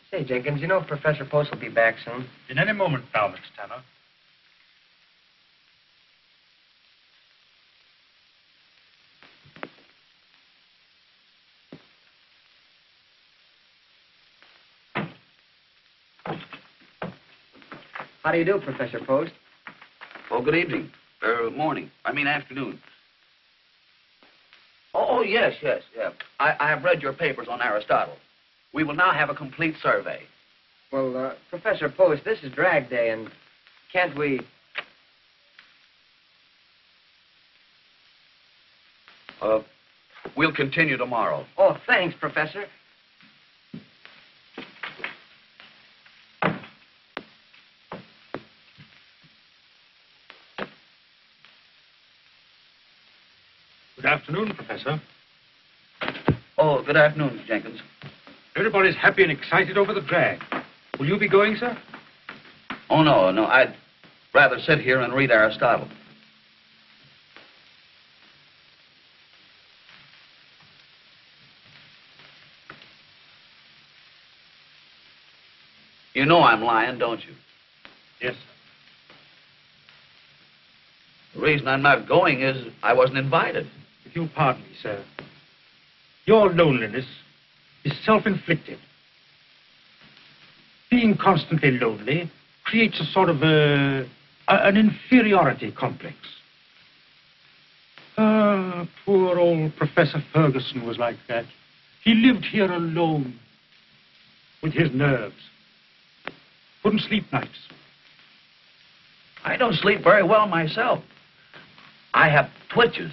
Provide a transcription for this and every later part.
Say, Jenkins, you know Professor Post will be back soon. In any moment now, Mr. Tanner. How do you do, Professor Post? Oh, good evening. Morning. I mean afternoon. Oh, yes. I have read your papers on Aristotle. We will now have a complete survey. Well, Professor Post, this is drag day, and can't we... We'll continue tomorrow. Oh, thanks, Professor. Good afternoon, Professor. Oh, good afternoon, Jenkins. Everybody's happy and excited over the drag. Will you be going, sir? Oh, no. I'd rather sit here and read Aristotle. You know I'm lying, don't you? Yes, sir. The reason I'm not going is I wasn't invited. If you'll pardon me, sir, your loneliness is self-inflicted. Being constantly lonely creates a sort of an inferiority complex. Poor old Professor Ferguson was like that. He lived here alone with his nerves. Couldn't sleep nights. I don't sleep very well myself. I have twitches.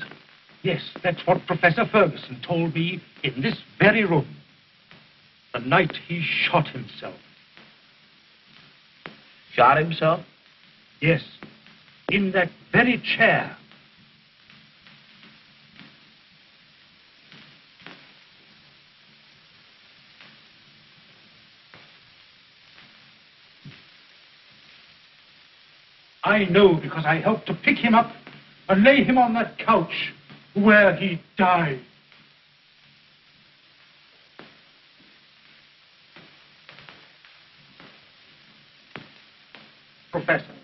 Yes, that's what Professor Ferguson told me in this very room. The night he shot himself. Shot himself? Yes, in that very chair. I know because I helped to pick him up and lay him on that couch where he died. Professor,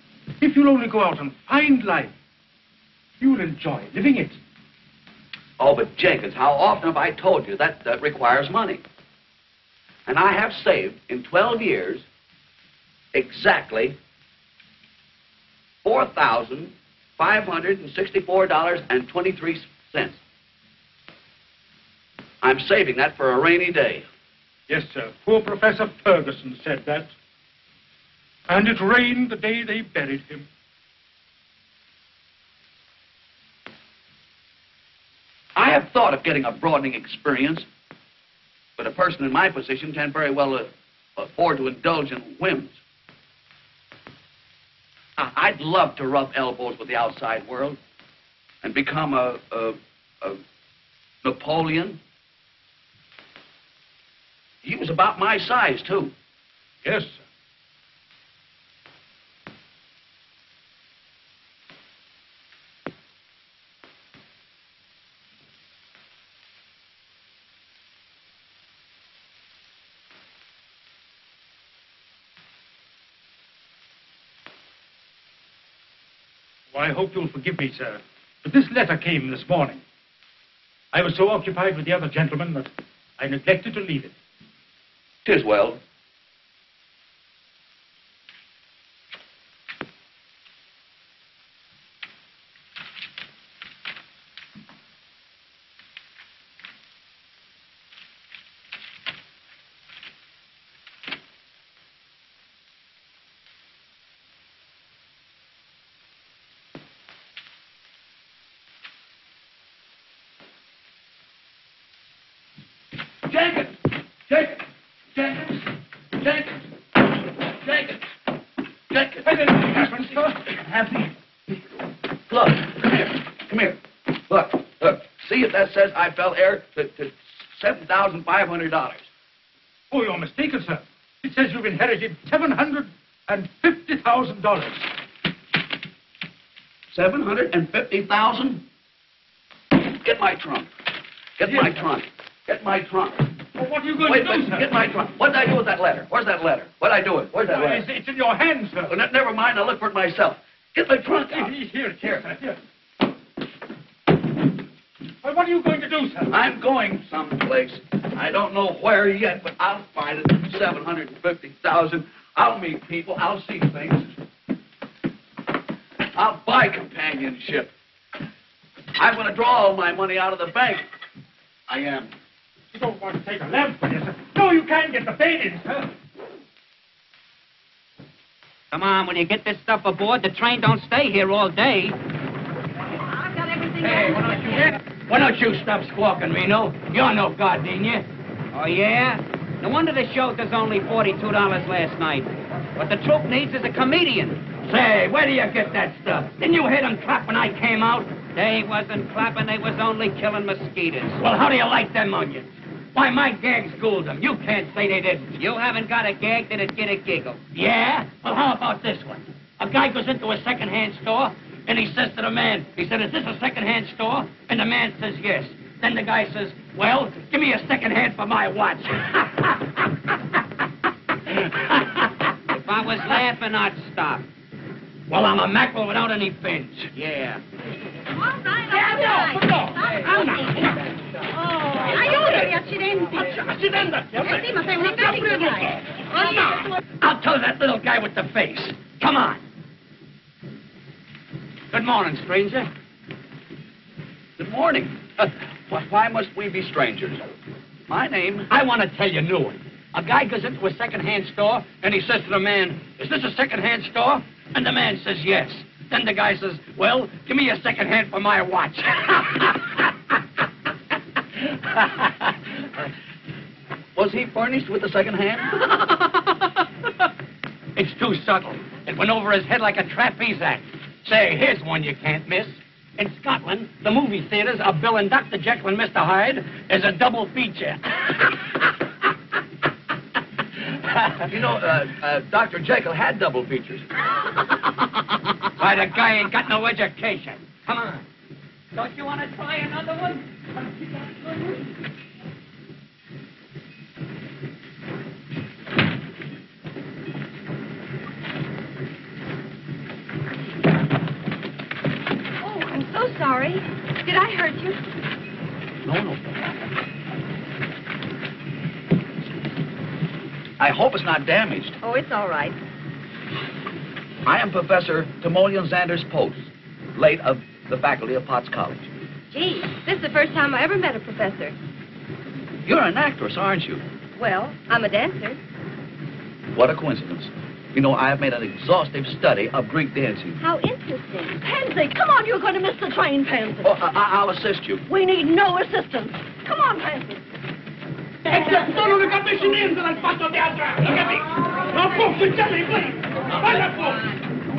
if you'll only go out and find life, you'll enjoy living it. Oh, but Jenkins, how often have I told you that requires money? And I have saved in 12 years exactly $4,564.23. I'm saving that for a rainy day. Yes, sir. Poor Professor Ferguson said that. And it rained the day they buried him. I have thought of getting a broadening experience, but a person in my position can't very well afford to indulge in whims. I'd love to rub elbows with the outside world and become a Napoleon. He was about my size, too. Yes, sir. I hope you'll forgive me, sir, but this letter came this morning. I was so occupied with the other gentleman that I neglected to leave it. 'Tis well. sir. Happy. Look, come here. Come here. Look. See if that says I fell heir to $7,500. Oh, you're mistaken, sir. It says you've inherited $750,000. $750,000? Get my trunk. Get my trunk. Get my trunk. Well, what are you going to do, sir? Get my trunk. What did I do with that letter? Where's that letter? What did I do with it? Where's that letter? It's in your hands, sir. Well, never mind. I'll look for it myself. Get my trunk out. Here, sir. Here. Well, what are you going to do, sir? I'm going someplace. I don't know where yet, but I'll find it. 750,000. I'll meet people. I'll see things. I'll buy companionship. I'm going to draw all my money out of the bank. I am. You don't want to take a lamp with you, sir. No, you can't get the paint in, sir. Come on, when you get this stuff aboard, the train don't stay here all day. I've got everything. Hey, why don't you stop squawking, Reno? You're no gardenia. Oh, yeah? No wonder the show does only $42 last night. What the troupe needs is a comedian. Say, where do you get that stuff? Didn't you hear them clap when I came out? They wasn't clapping, they was only killing mosquitoes. Well, how do you like them onions? Why, my gags schooled them. You can't say they didn't. You haven't got a gag that'd get a giggle. Yeah? Well, how about this one? A guy goes into a second-hand store, and he says to the man, he said, is this a second-hand store? And the man says, yes. Then the guy says, well, give me a second-hand for my watch. If I was laughing, I'd stop. Well, I'm a mackerel without any fins. Yeah. All right. Aiuto, accidenti. Sì, ma sei una perdita. Oh, no. I'll tell that little guy with the face. Come on. Good morning, stranger. Good morning. Why must we be strangers? My name... I want to tell you new one. A guy goes into a second-hand store, and he says to the man, is this a second-hand store? And the man says, yes. Then the guy says, well, give me a second-hand for my watch. Was he furnished with a second hand? It's too subtle. It went over his head like a trapeze act. Say, here's one you can't miss. In Scotland, the movie theaters are billing Dr. Jekyll and Mr. Hyde as a double feature. You know, Dr. Jekyll had double features. Why, the guy ain't got no education. Come on. Don't you want to try another one? Oh, I'm so sorry. Did I hurt you? No. I hope it's not damaged. Oh, it's all right. I am Professor Timoleon Xander's Post, late of the faculty of Potts College. Gee, this is the first time I ever met a professor. You're an actress, aren't you? Well, I'm a dancer. What a coincidence. You know, I have made an exhaustive study of Greek dancing. How interesting. Pansy, come on, you're going to miss the train, Pansy. Oh, I'll assist you. We need no assistance. Come on, Pansy. Sono le cabescinenze dal fatto teatro. Look at me. No, please.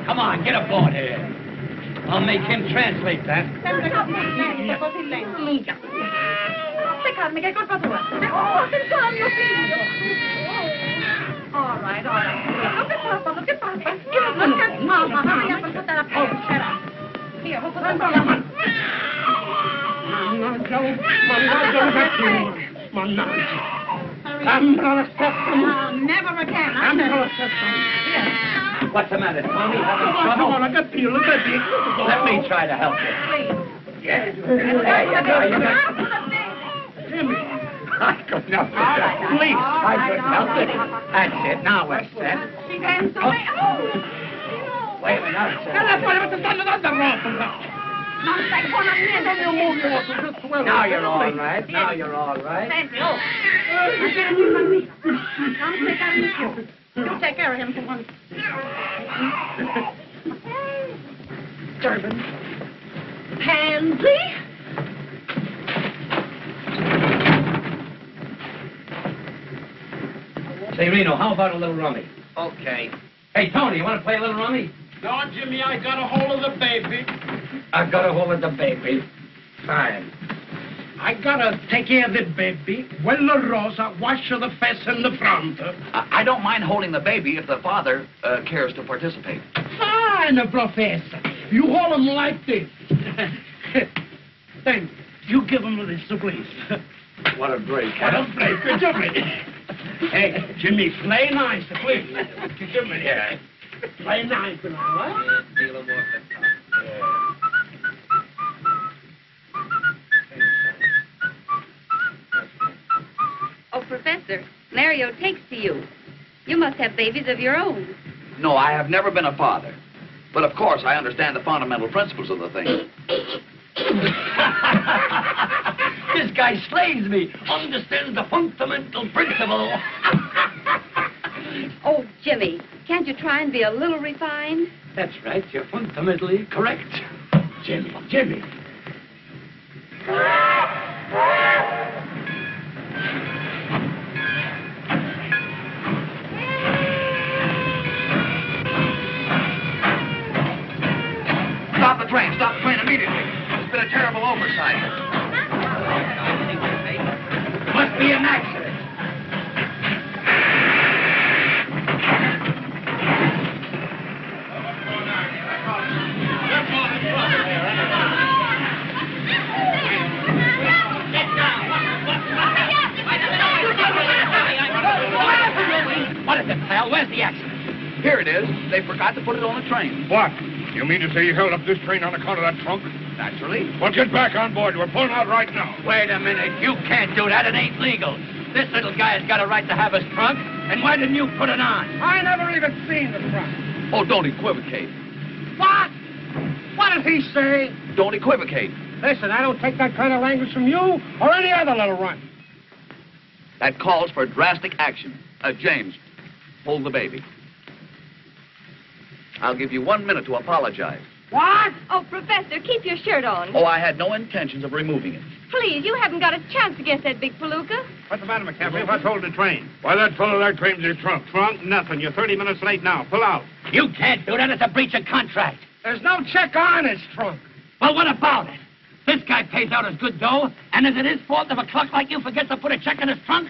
Come on, get aboard here. I'll make him translate that. Carne, che colpa tua? Oh, attenzione al mio figlio. All right. Look at Papa. Look at Mama. Hurry up and put that up there. Shut up. Here, hold on. Never again. What's the matter, Tony? Having trouble? Let me try to help you. Yeah. I could not help it. Please, I could help it. That's it. Now we're set. She danced so Wait a minute. Now it's set. Now you're all right. Thank you. You take care of him for once. Durbin. Pansy? Say, Reno, how about a little rummy? Okay. Hey, Tony, you want to play a little rummy? No, Jimmy, I got a hold of the baby. I got a hold of the baby. Fine. I gotta take care of the baby. Well, La Rosa, wash the face in the front. I don't mind holding the baby if the father cares to participate. Fine, Professor. You hold him like this. Thank you. You give him this, please. What a break. What a break, Jimmy. Hey, Jimmy, play nice, please. Jimmy, yeah. Play nice now, huh? Oh, Professor, Mario takes to you. You must have babies of your own. No, I have never been a father. But of course, I understand the fundamental principles of the thing. This guy slays me. Understands the fundamental principle. Oh, Jimmy, can't you try and be a little refined? That's right. You're fundamentally correct. Jimmy, Jimmy. Stop the train immediately. There's been a terrible oversight. Must be an accident. What is it, pal? Where's the accident? Here it is. They forgot to put it on the train. What? You mean to say you held up this train on account of that trunk? Naturally. Well, get back on board. We're pulling out right now. Wait a minute. You can't do that. It ain't legal. This little guy's got a right to have his trunk. And why didn't you put it on? I never even seen the trunk. Oh, don't equivocate. What? What did he say? Don't equivocate. Listen, I don't take that kind of language from you or any other little runt. That calls for drastic action. James, hold the baby. I'll give you 1 minute to apologize. What? Oh, Professor, keep your shirt on. Oh, I had no intentions of removing it. Please, you haven't got a chance against that big palooka. What's the matter, McCaffrey? What's holding the train? Why, that fellow there claims his trunk. Trunk? Nothing. You're 30 minutes late now. Pull out. You can't do that. It's a breach of contract. There's no check on his trunk. Well, what about it? This guy pays out his good dough, and is it his fault if a clock like you forgets to put a check in his trunk?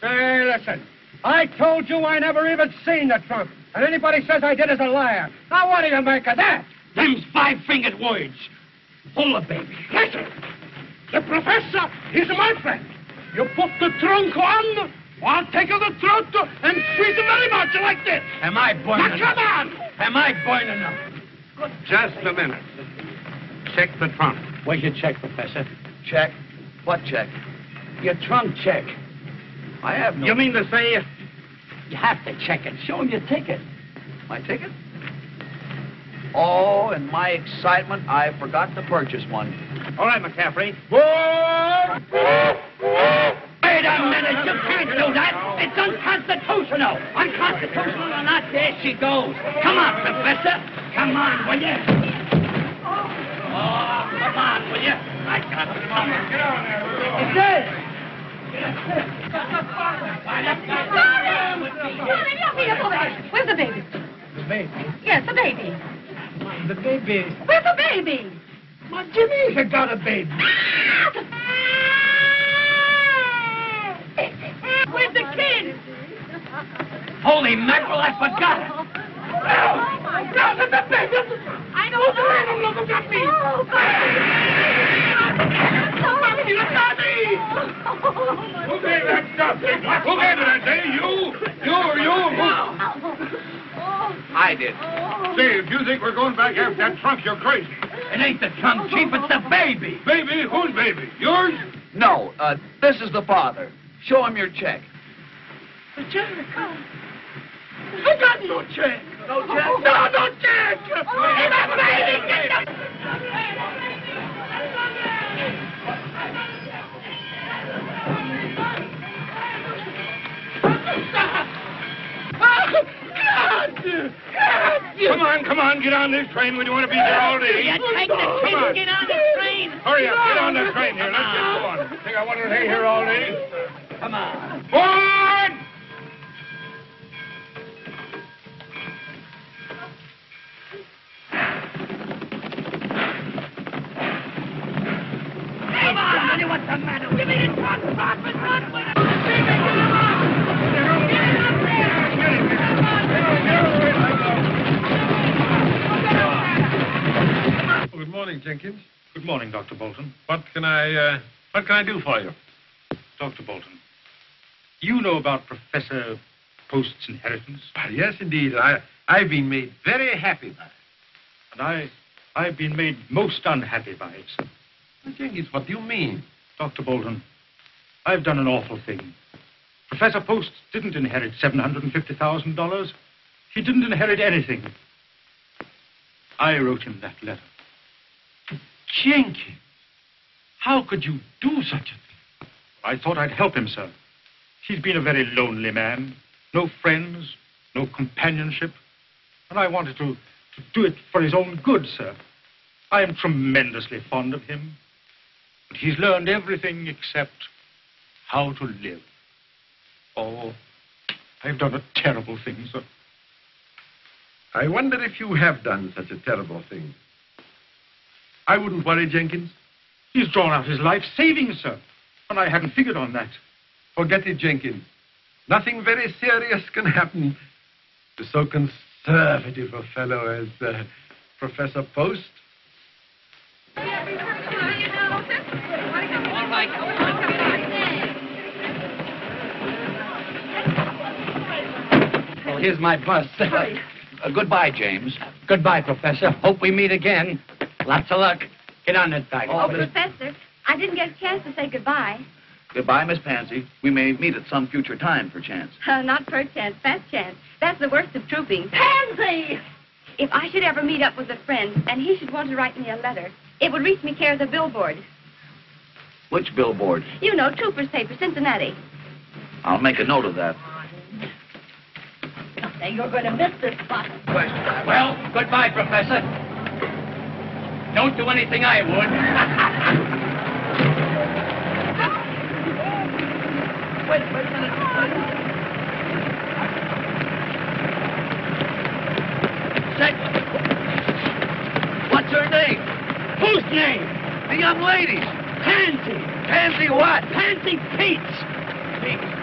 Say, listen. I told you I never even seen the trunk. And anybody says I did is a liar. Now, what do you make of that? Them's five-fingered words. Pull the baby. Listen. The professor is my friend. You put the trunk on, I'll take out the throat and squeeze it very much like this. Am I burning Now, come on. Am I burning up? Just a minute. Check the trunk. Where's your check, Professor? Check? What check? Your trunk check. I have no... You mean to say... You have to check it. Show him your ticket. My ticket? Oh, in my excitement, I forgot to purchase one. All right, McCaffrey. Wait a minute. You can't do that. It's unconstitutional. Unconstitutional or not, there she goes. Come on, Professor. Come on, will you? Oh, come on, will you? I got it. Come on. Get on there. It's dead. Where's the baby? The baby? Yes, the baby. The baby. Where's the baby? My Jimmy's got a baby. Where's the kid? Holy mackerel, I forgot it. No, the baby. I know. Look at me. Who gave that stuff? Who gave it that day? You or you? I did. Say, if you think we're going back after that trunk, you're crazy. It ain't the trunk, Chief. It's the baby. Baby? Whose baby? Yours? No, this is the father. Show him your check. The check? I got no check. No check? No check. The baby, get the... Come on, get on this train. We don't want to be here all day. You take the kid and get on the train. Hurry up, get on the train here. Let's get going. Think I want to stay here all day? Come on. Forward! What's the matter with you? Give me the truck, stop it, stop it! Good morning, Jenkins. Good morning, Dr. Bolton. What can I do for you? Dr. Bolton, you know about Professor Post's inheritance? Yes, indeed. I've been made very happy by it. And I've been made most unhappy by it, sir. Well, Jenkins, what do you mean? Dr. Bolton, I've done an awful thing. Professor Post didn't inherit $750,000. He didn't inherit anything. I wrote him that letter. Jenkins, how could you do such a thing? I thought I'd help him, sir. He's been a very lonely man. No friends, no companionship. And I wanted to do it for his own good, sir. I am tremendously fond of him. But he's learned everything except how to live. Oh, I've done a terrible thing, sir. I wonder if you have done such a terrible thing. I wouldn't worry, Jenkins. He's drawn out his life savings, sir. And I hadn't figured on that. Forget it, Jenkins. Nothing very serious can happen to so conservative a fellow as Professor Post. Well, here's my bus. Goodbye, James. Goodbye, Professor. Hope we meet again. Lots of luck. Get on that bike. Oh, Professor, I didn't get a chance to say goodbye. Goodbye, Miss Pansy. We may meet at some future time, perchance. Not first chance, fast chance. That's the worst of trooping. Pansy! If I should ever meet up with a friend and he should want to write me a letter, it would reach me care of the billboard. Which billboard? You know, Trooper's paper, Cincinnati. I'll make a note of that. Now, you're going to miss this bus. Well, goodbye, Professor. Don't do anything I would. Wait a minute. Sedgwick. What's her name? Whose name? The young lady's. Pansy. Pansy what? Pansy Pete's. Pete.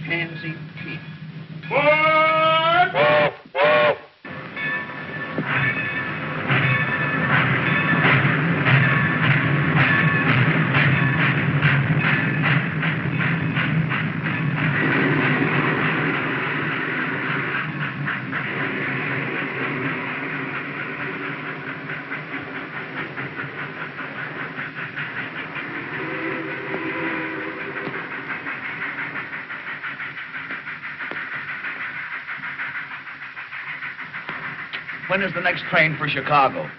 Pansy Pete. When is the next train for Chicago?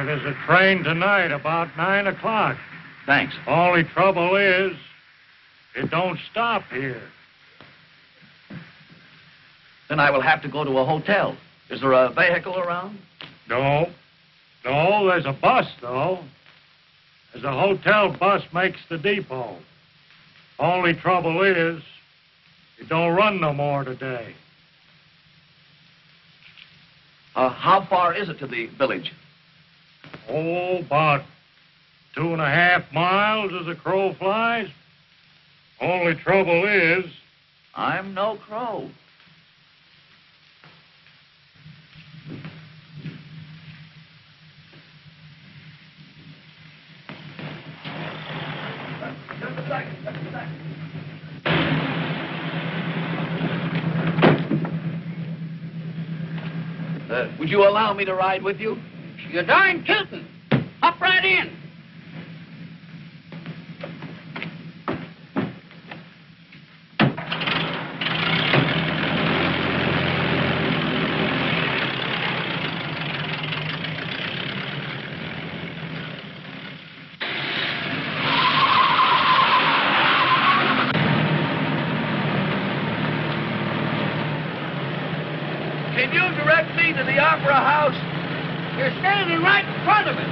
There's a train tonight about 9 o'clock. Thanks. Only trouble is, it don't stop here. Then I will have to go to a hotel. Is there a vehicle around? No, there's a bus, though. There's a hotel bus makes the depot. Only trouble is, it don't run no more today. How far is it to the village? Oh, about 2.5 miles as a crow flies. Only trouble is... I'm no crow. Would you allow me to ride with you? You're darn tootin'. Hop right in. Can you direct me to the Opera House? You're standing right in front of it.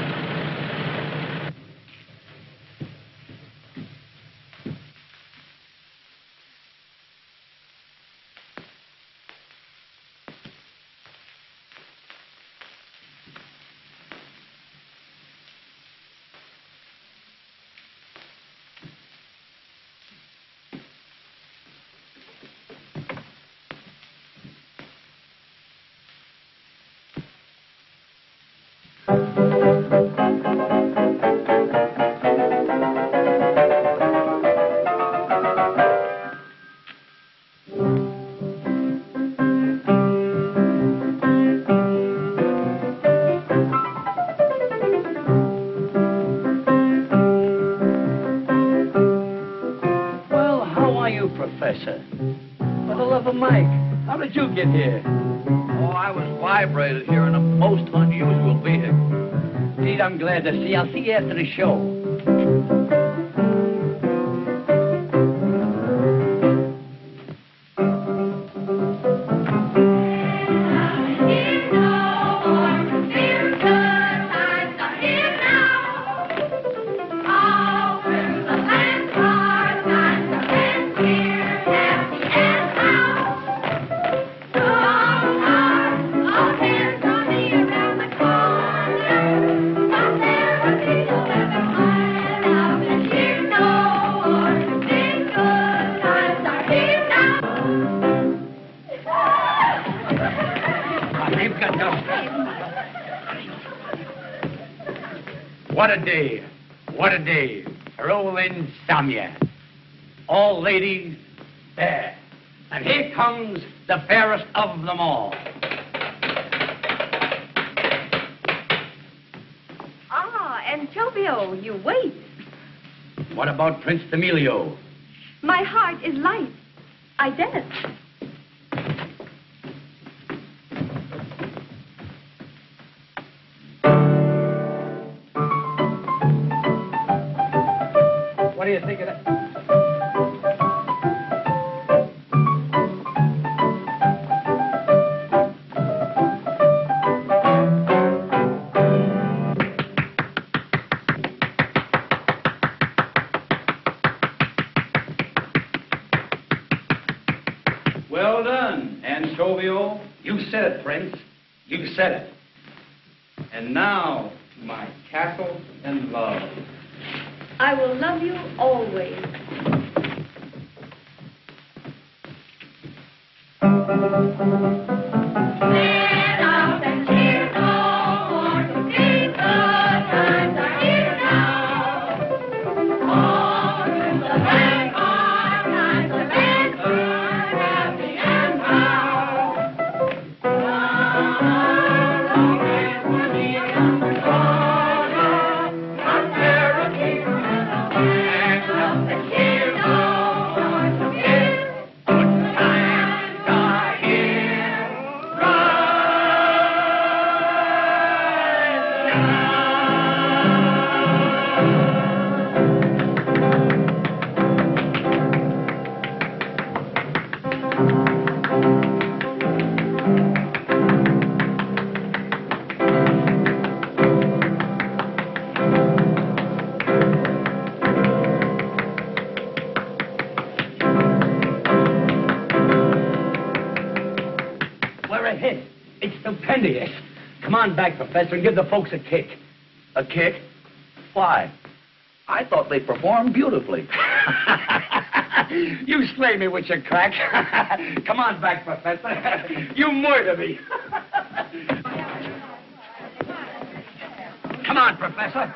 Professor. For the love of Mike, how did you get here? Oh, I was vibrated here in a most unusual vehicle. Indeed, I'm glad to see. I'll see you after the show. What a day. What a day. Roll insomnia. All ladies there. And here comes the fairest of them all. Ah, Antonio, you wait. What about Prince Emilio? My heart is light. I dance. What do you think of that? Well done, Antonio. You said it, Prince. You said it. And now, my castle and love. I will love you always. Come on back, Professor, and give the folks a kick. A kick? Why? I thought they performed beautifully. You slay me with your crack. Come on back, Professor. You murder me. Come on, Professor.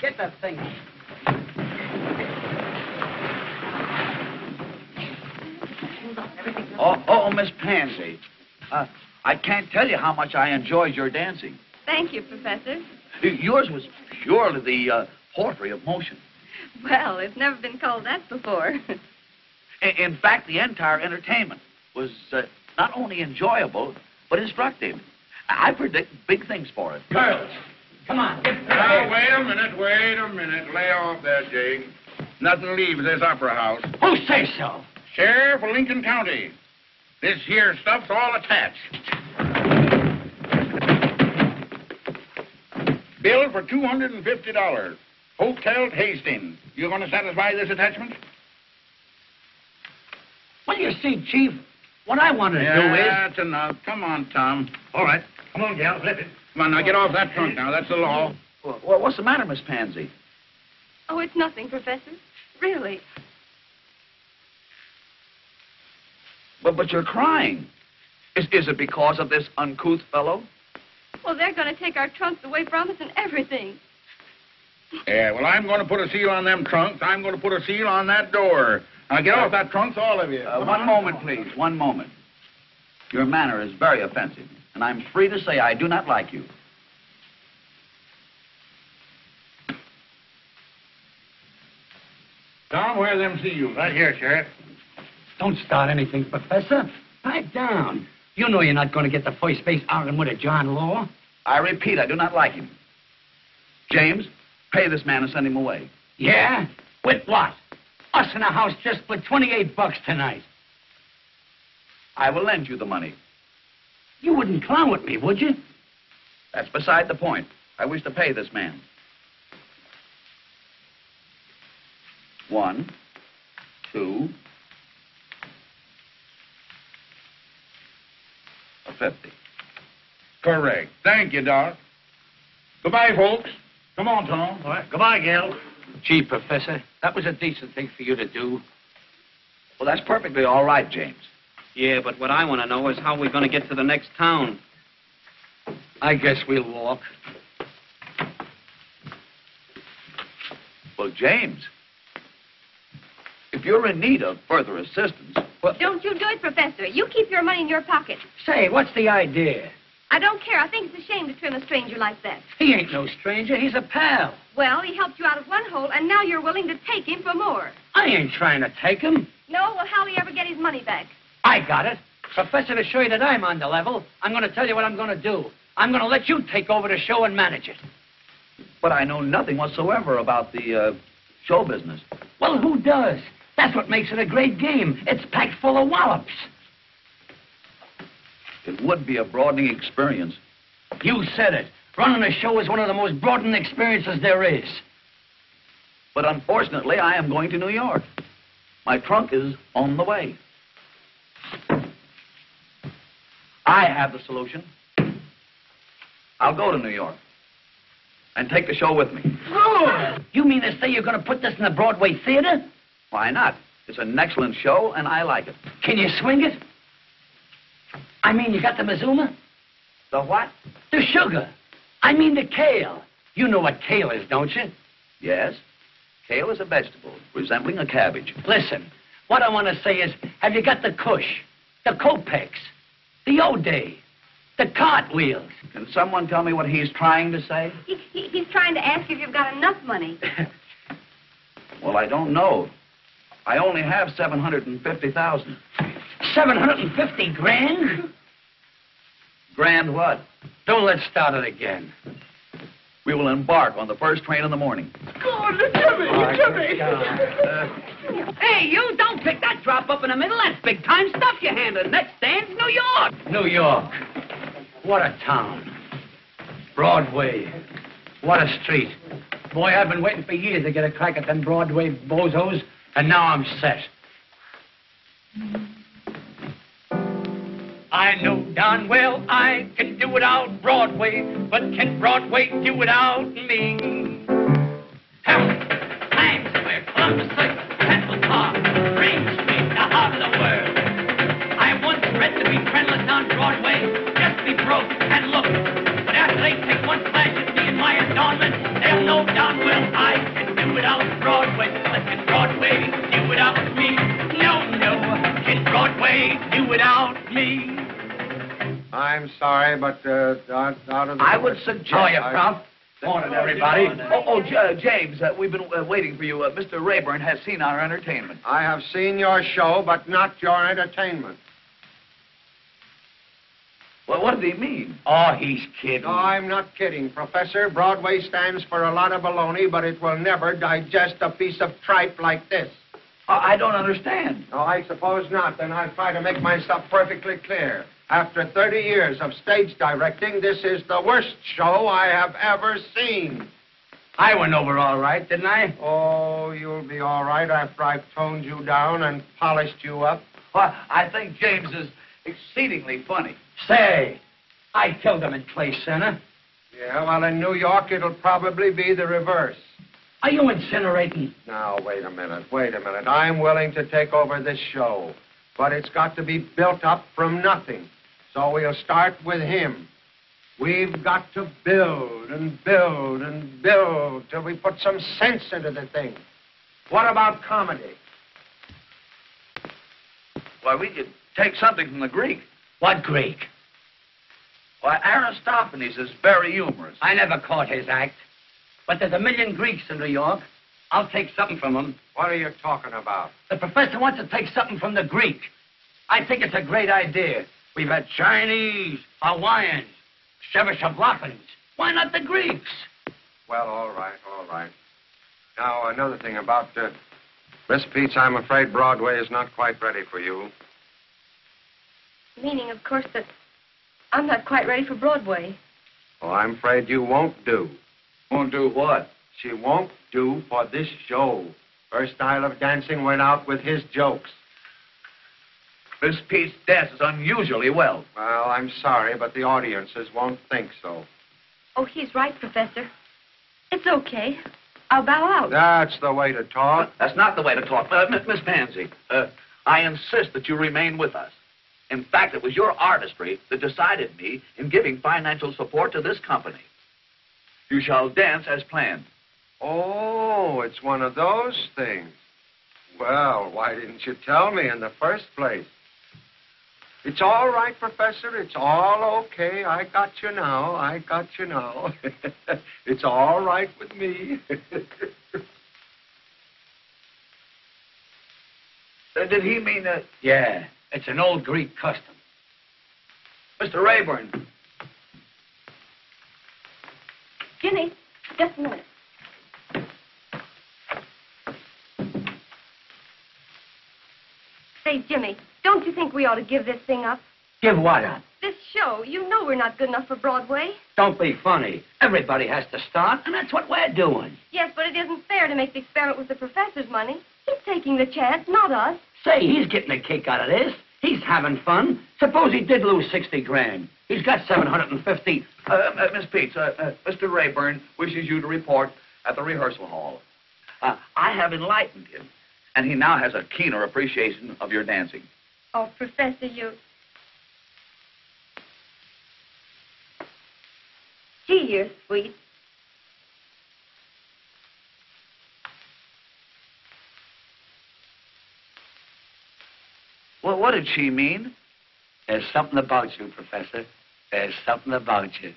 Get that thing. Oh, Miss Pansy. I can't tell you how much I enjoyed your dancing. Thank you, Professor. Yours was purely the poetry of motion. Well, it's never been called that before. In fact, the entire entertainment was not only enjoyable, but instructive. I predict big things for it. Girls, come on. Now, wait a minute. Lay off there, Jake. Nothing leaves this opera house. Who says so? Sheriff of Lincoln County. This here stuff's all attached. Bill for $250. Hotel Hastings. You going to satisfy this attachment? Well, you see, Chief, what I want to do is... That's enough. Come on, Tom. All right. Come on, gal. Flip it. Come on, now get off that trunk now. That's the law. Well, what's the matter, Miss Pansy? Oh, it's nothing, Professor. Really. But you're crying. Is it because of this uncouth fellow? Well, they're going to take our trunks away from us and everything. Yeah, well, I'm going to put a seal on them trunks. I'm going to put a seal on that door. Now, get off that trunks, all of you. One moment, please. One moment. Your manner is very offensive, and I'm free to say I do not like you. Tom, where are them CUs? Right here, Sheriff. Don't start anything, Professor. Pipe down. You know you're not going to get the first base arguing with a John Law. I repeat, I do not like him. James, pay this man and send him away. Yeah? With what? Us in a house just for $28 tonight. I will lend you the money. You wouldn't clown with me, would you? That's beside the point. I wish to pay this man. 1, 2, $50. Correct. Thank you, Doc. Goodbye, folks. Come on, Tom. All right. Goodbye, Gil. Gee, Professor, that was a decent thing for you to do. Well, that's perfectly all right, James. Yeah, but what I want to know is how we're going to get to the next town. I guess we'll walk. Well, James, if you're in need of further assistance... Well, Don't you do it, Professor. You keep your money in your pocket. Say, what's the idea? I don't care. I think it's a shame to trim a stranger like that. He ain't no stranger. He's a pal. Well, he helped you out of one hole, and now you're willing to take him for more. I ain't trying to take him. No? Well, how'll he ever get his money back? I got it. Professor, to show you that I'm on the level, I'm going to tell you what I'm going to do. I'm going to let you take over the show and manage it. But I know nothing whatsoever about the show business. Well, who does? That's what makes it a great game. It's packed full of wallops. It would be a broadening experience. You said it. Running a show is one of the most broadening experiences there is. But unfortunately, I am going to New York. My trunk is on the way. I have the solution. I'll go to New York and take the show with me. Good. You mean to say you're going to put this in the Broadway theater? Why not? It's an excellent show, and I like it. Can you swing it? I mean, you got the mazuma? The what? The sugar. I mean the kale. You know what kale is, don't you? Yes. Kale is a vegetable resembling a cabbage. Listen, what I want to say is, have you got the Kush, the Kopex, the O'Day, the cartwheels? Can someone tell me what he's trying to say? He's trying to ask if you've got enough money. Well, I don't know. I only have $750,000. 750 grand? Grand what? Don't let's start it again. We will embark on the first train in the morning. Good, Jimmy! Hey, you don't pick that drop up in the middle. That's big time stuff you're handling. Next stand's New York. New York. What a town. Broadway. What a street. Boy, I've been waiting for years to get a crack at them Broadway bozos, and now I'm set. I know darn well I can do without Broadway, but can Broadway do without me? Hamilton, Times Square, Columbus Circle, Central Park, Green Street, the heart of the world. I once read to be friendless on Broadway, just be broke and look. But after they take one flash at me and my adornment, they'll know darn well I can do without Broadway, but can Broadway do without me? No, can Broadway do without me? I'm sorry, but out of the... I would suggest... How are you, Prof? Morning, everybody. James, we've been waiting for you. Mr. Rayburn has seen our entertainment. I have seen your show, but not your entertainment. Well, what does he mean? Oh, he's kidding. No, I'm not kidding, Professor. Broadway stands for a lot of baloney, but it will never digest a piece of tripe like this. I don't understand. No, I suppose not. Then I'll try to make myself perfectly clear. After 30 years of stage directing, this is the worst show I have ever seen. I went over all right, didn't I? Oh, you'll be all right after I've toned you down and polished you up. Well, I think James is exceedingly funny. Say, I killed him in Clay Center. Yeah, well, in New York, it'll probably be the reverse. Are you incinerating? Now, wait a minute. I'm willing to take over this show, but it's got to be built up from nothing. So we'll start with him. We've got to build and build and build till we put some sense into the thing. What about comedy? Why, we could take something from the Greek. What Greek? Why, Aristophanes is very humorous. I never caught his act. But there's a million Greeks in New York. I'll take something from him. What are you talking about? The professor wants to take something from the Greek. I think it's a great idea. We've had Chinese, Hawaiians, Shevashavlakans. Why not the Greeks? Well, all right, all right. Now, another thing about Miss Peets, I'm afraid Broadway is not quite ready for you. Meaning, of course, that I'm not quite ready for Broadway. Oh, I'm afraid you won't do. Won't do what? She won't do for this show. Her style of dancing went out with his jokes. Miss Peets dances unusually well. Well, I'm sorry, but the audiences won't think so. Oh, he's right, Professor. It's okay. I'll bow out. That's the way to talk. That's not the way to talk. Miss Pansy, I insist that you remain with us. In fact, it was your artistry that decided me in giving financial support to this company. You shall dance as planned. Oh, it's one of those things. Well, why didn't you tell me in the first place? It's all right, Professor. It's all okay. I got you now. I got you now. It's all right with me. Did he mean that? Yeah, it's an old Greek custom. Mr. Rayburn. Ginny, just a minute. Say, Jimmy, don't you think we ought to give this thing up? Give what up? This show. You know we're not good enough for Broadway. Don't be funny. Everybody has to start, and that's what we're doing. Yes, but it isn't fair to make the experiment with the professor's money. He's taking the chance, not us. Say, he's getting a kick out of this. He's having fun. Suppose he did lose 60 grand. He's got 750. Miss Peets, Mr. Rayburn wishes you to report at the rehearsal hall. I have enlightened him, and he now has a keener appreciation of your dancing. Oh, Professor, you... Gee, you're sweet. Well, what did she mean? There's something about you, Professor. There's something about you.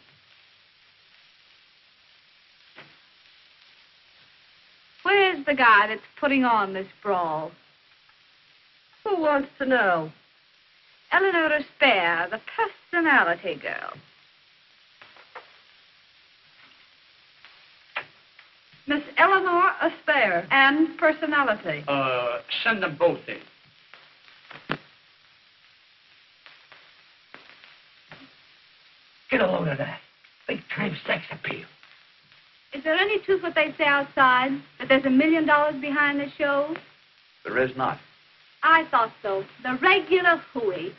Where's the guy that's putting on this brawl? Who wants to know? Eleanor Spare, the personality girl. Miss Eleanor Aspare and personality. Send them both in. Get a load of that. Big-time sex appeal. Is there any truth what they say outside? That there's $1 million behind the show? There is not. I thought so. The regular hooey.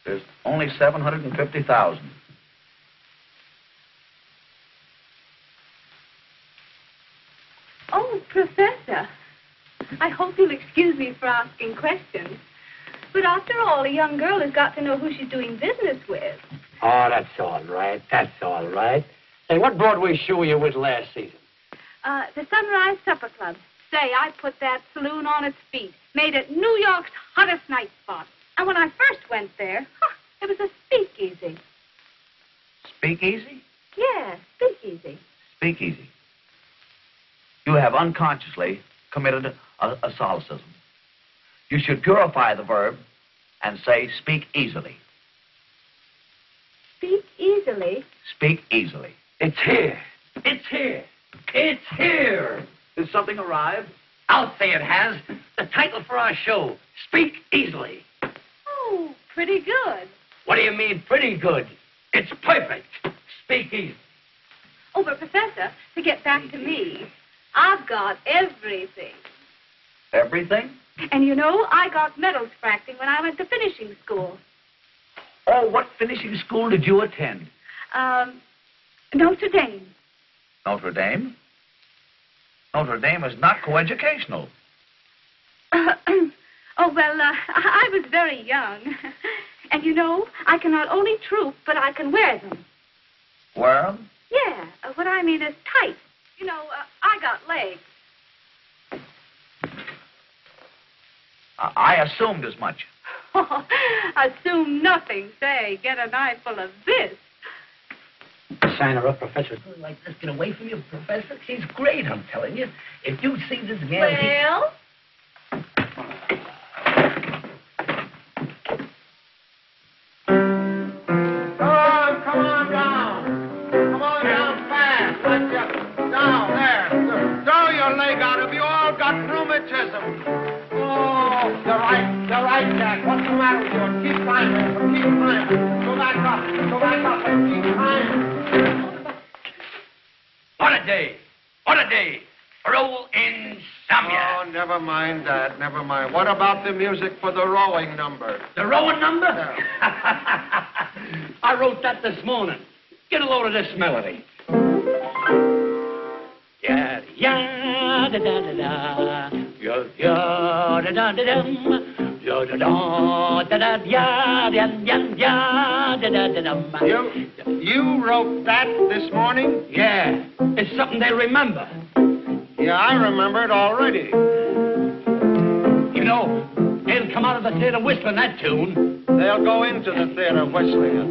There's only 750,000. Oh, Professor, I hope you'll excuse me for asking questions. But after all, a young girl has got to know who she's doing business with. Oh, that's all right. That's all right. Hey, what Broadway show were you with last season? The Sunrise Supper Club. Say, I put that saloon on its feet. Made it New York's hottest night spot. And when I first went there, it was a speakeasy. Speakeasy? Yeah, speakeasy. Speakeasy. You have unconsciously committed a solecism. You should purify the verb and say speak easily. Speak easily? Speak easily. It's here. It's here. It's here. Did something arrive? I'll say it has. The title for our show, Speak Easily. Oh, pretty good. What do you mean, pretty good? It's perfect. Speak easily. Oh, but Professor, to get back to me, I've got everything. Everything? And you know, I got medals for acting when I went to finishing school. Oh, what finishing school did you attend? Notre Dame. Notre Dame? Notre Dame is not coeducational. Oh, well, I was very young. And you know, I can not only troop, but I can wear them. Wear them? Yeah, what I mean is tight. You know, I got legs. I assumed as much. Assume nothing. Say, get a knife full of this. Sign her up, Professor. Like this, get away from you, Professor. She's great, I'm telling you. If you see this gal... Well? Come on down. Come on down fast. Down there. Throw your leg out. Have you all got rheumatism? Oh, you're right, Jack. What's the matter with you? Keep climbing. Keep climbing. Go back up and keep climbing. What a day. What a day. For old insomnia. Oh, never mind that. Never mind. What about the music for the rowing number? The rowing number? Yeah. I wrote that this morning. Get a load of this melody. Ya ya da da da da. Ya ya da da da dum. Ya da da da da ya ya ya da da da dum. You wrote that this morning? Yeah. It's something they remember. Yeah, I remember it already. You know, they'll come out of the theater whistling that tune. They'll go into the theater whistling it.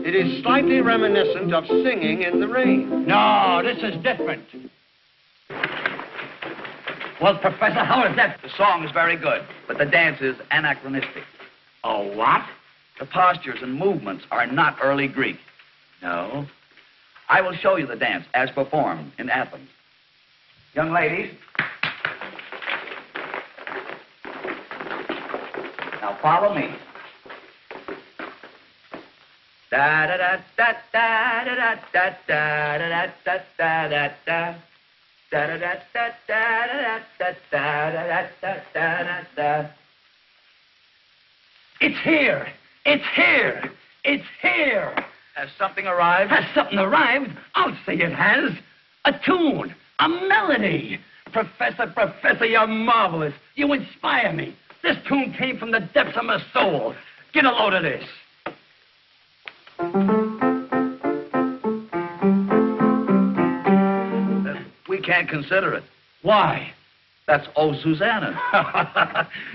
It is slightly reminiscent of singing in the rain. No, this is different. Well, Professor, how is that? The song is very good, but the dance is anachronistic. Oh, what? The postures and movements are not early Greek. No. I will show you the dance as performed in Athens. Young ladies. Now follow me. Da da da da da da da da da da da da da. Da da da da da da da da da da. It's here. It's here. It's here. Has something arrived? Has something arrived? I'll say it has. A tune. A melody. Professor, you're marvelous. You inspire me. This tune came from the depths of my soul. Get a load of this. We can't consider it. Why? That's Oh Susanna.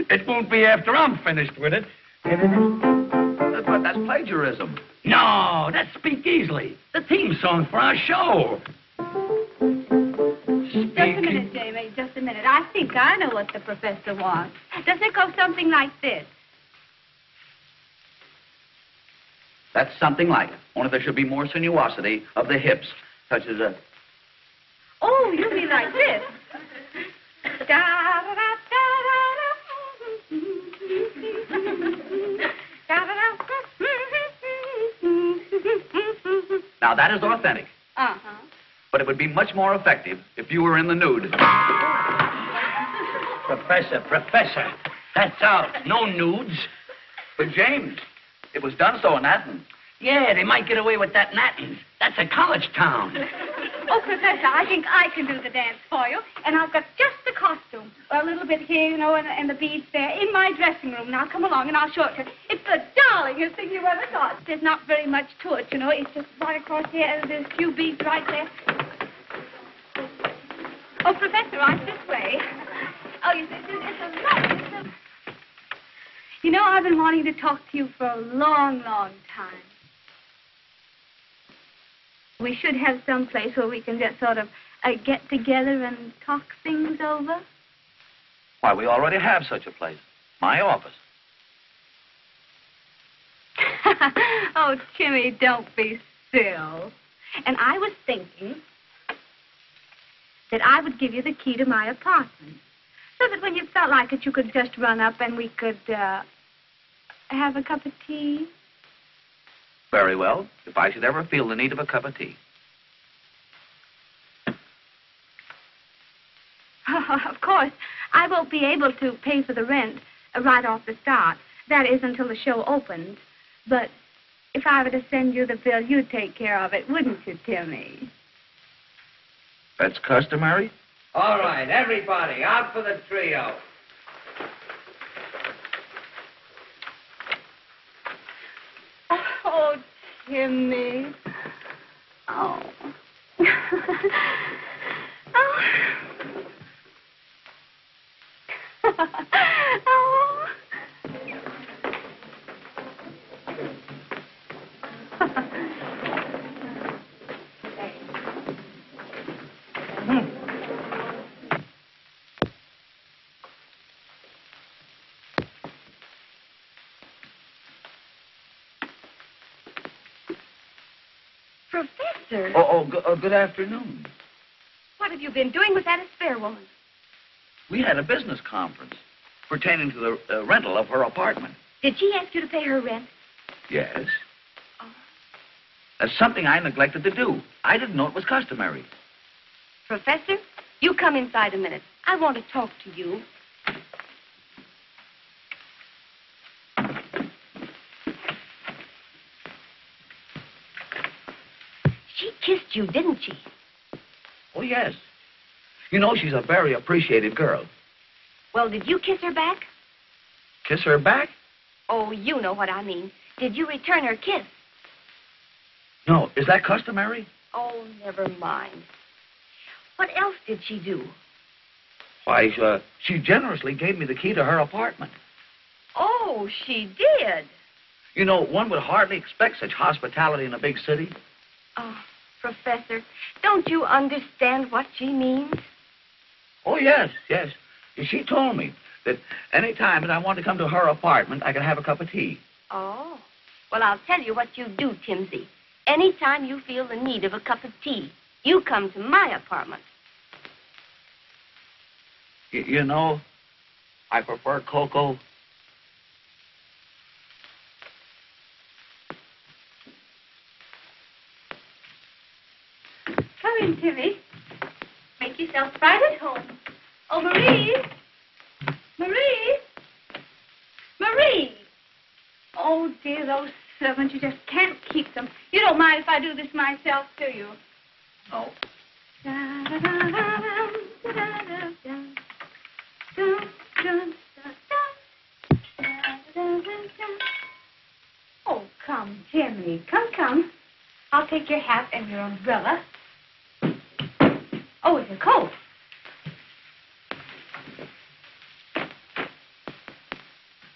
It won't be after I'm finished with it. But that's plagiarism. No, that's Speak Easily. The theme song for our show. Just a minute, Jamie, just a minute. I think I know what the professor wants. Doesn't it go something like this? That's something like it. Only there should be more sinuosity of the hips, such as a... Oh, you mean like this? Now, that is authentic. Uh-huh. But it would be much more effective if you were in the nude. Professor, that's out. No nudes. But, James, it was done so in Athens. Yeah, they might get away with that in Athens. That's a college town. Oh, Professor, I think I can do the dance for you. And I've got just the costume. A little bit here, you know, and the beads there in my dressing room. Now, come along and I'll show it to you. It's the darlingest thing you ever saw. There's not very much to it, you know. It's just right across here, and there's a few beads right there. Oh, Professor, right this way. Oh, you see, it's a lot. You know, I've been wanting to talk to you for a long, long time. We should have some place where we can just sort of get together and talk things over. Why, we already have such a place. My office. Oh, Jimmy, don't be silly. And I was thinking that I would give you the key to my apartment, so that when you felt like it, you could just run up and we could have a cup of tea. Very well, if I should ever feel the need of a cup of tea. Of course, I won't be able to pay for the rent right off the start. That is until the show opens. But if I were to send you the bill, you'd take care of it, wouldn't you, Timmy? That's customary? All right, everybody, out for the trio. Oh, Timmy. Oh. Oh. Oh. Professor, Good afternoon. what have you been doing with that spare woman? We had a business conference pertaining to the rental of her apartment. Did she ask you to pay her rent? Yes. Oh. That's something I neglected to do. I didn't know it was customary. Professor, you come inside a minute. I want to talk to you. She kissed you, didn't she? Oh, yes. You know, she's a very appreciative girl. Well, did you kiss her back? Kiss her back? Oh, you know what I mean. Did you return her kiss? No. Is that customary? Oh, never mind. What else did she do? Why, she generously gave me the key to her apartment. Oh, she did. You know, one would hardly expect such hospitality in a big city. Oh, Professor, don't you understand what she means? Oh, yes. She told me that any time that I want to come to her apartment, I can have a cup of tea. Oh. Well, I'll tell you what you do, Timsy. Anytime you feel the need of a cup of tea, you come to my apartment. You know, I prefer cocoa. Come in, Timmy. Make yourself right at home. Oh, Marie! Marie! Marie! Oh, dear, those servants, you just can't keep them. You don't mind if I do this myself, do you? Oh. Oh, come, Timmy. Come. I'll take your hat and your umbrella. Oh, it's a coat.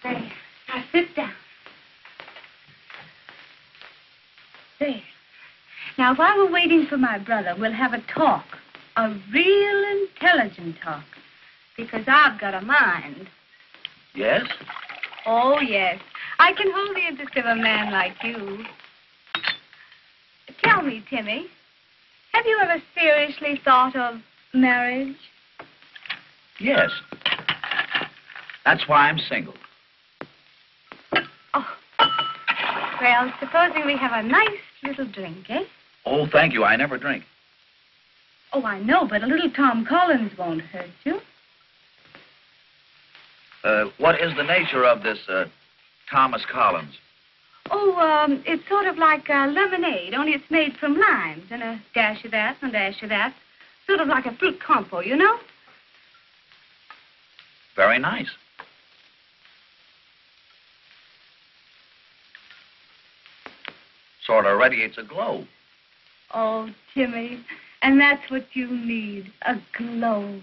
There. Now sit down. There. Now, while we're waiting for my brother, we'll have a talk. A real intelligent talk. Because I've got a mind. Yes? Oh, yes. I can hold the interest of a man like you. Tell me, Timmy, have you ever seriously thought of marriage? Yes. That's why I'm single. Oh. Well, supposing we have a nice little drink, eh? Oh, thank you. I never drink. Oh, I know, but a little Tom Collins won't hurt you. What is the nature of this, Thomas Collins? Oh, it's sort of like lemonade, only it's made from limes, and a dash of that and a dash of that. Sort of like a fruit compo, you know? Very nice. Sort of radiates a glow. Oh, Timmy, and that's what you need, a glow.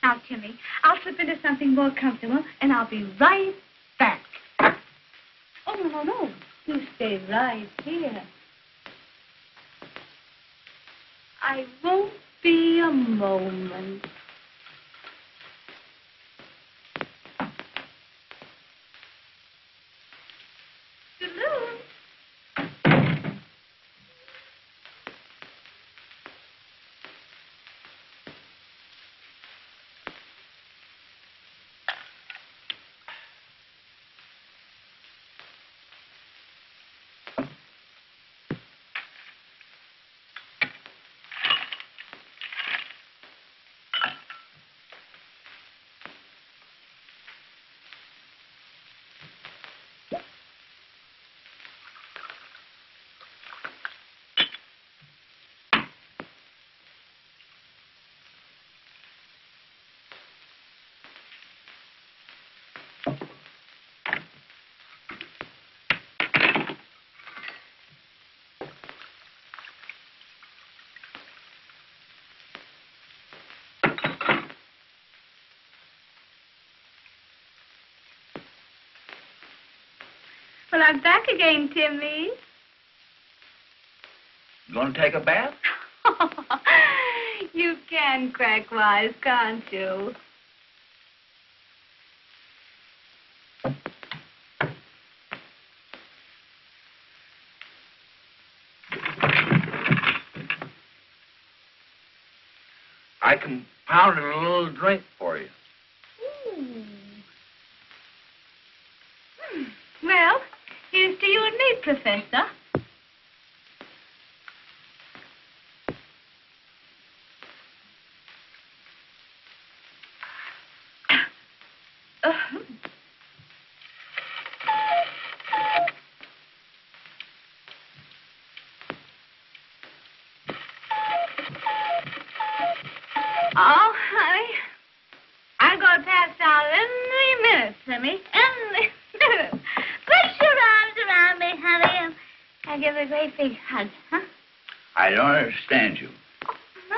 Now, Timmy, I'll slip into something more comfortable, and I'll be right back. Oh, no. You stay right here. I won't be a moment. Well, I'm back again, Timmy. You going to take a bath? You can't. can crack wise, can't you? I compounded a little drink for you. Well, here's to you and me, Professor. Oh, honey, I'm going to pass out any minute, Timmy. Any minute. Put your arms around me, honey, and I'll give you a great big hug, huh? I don't understand you. No?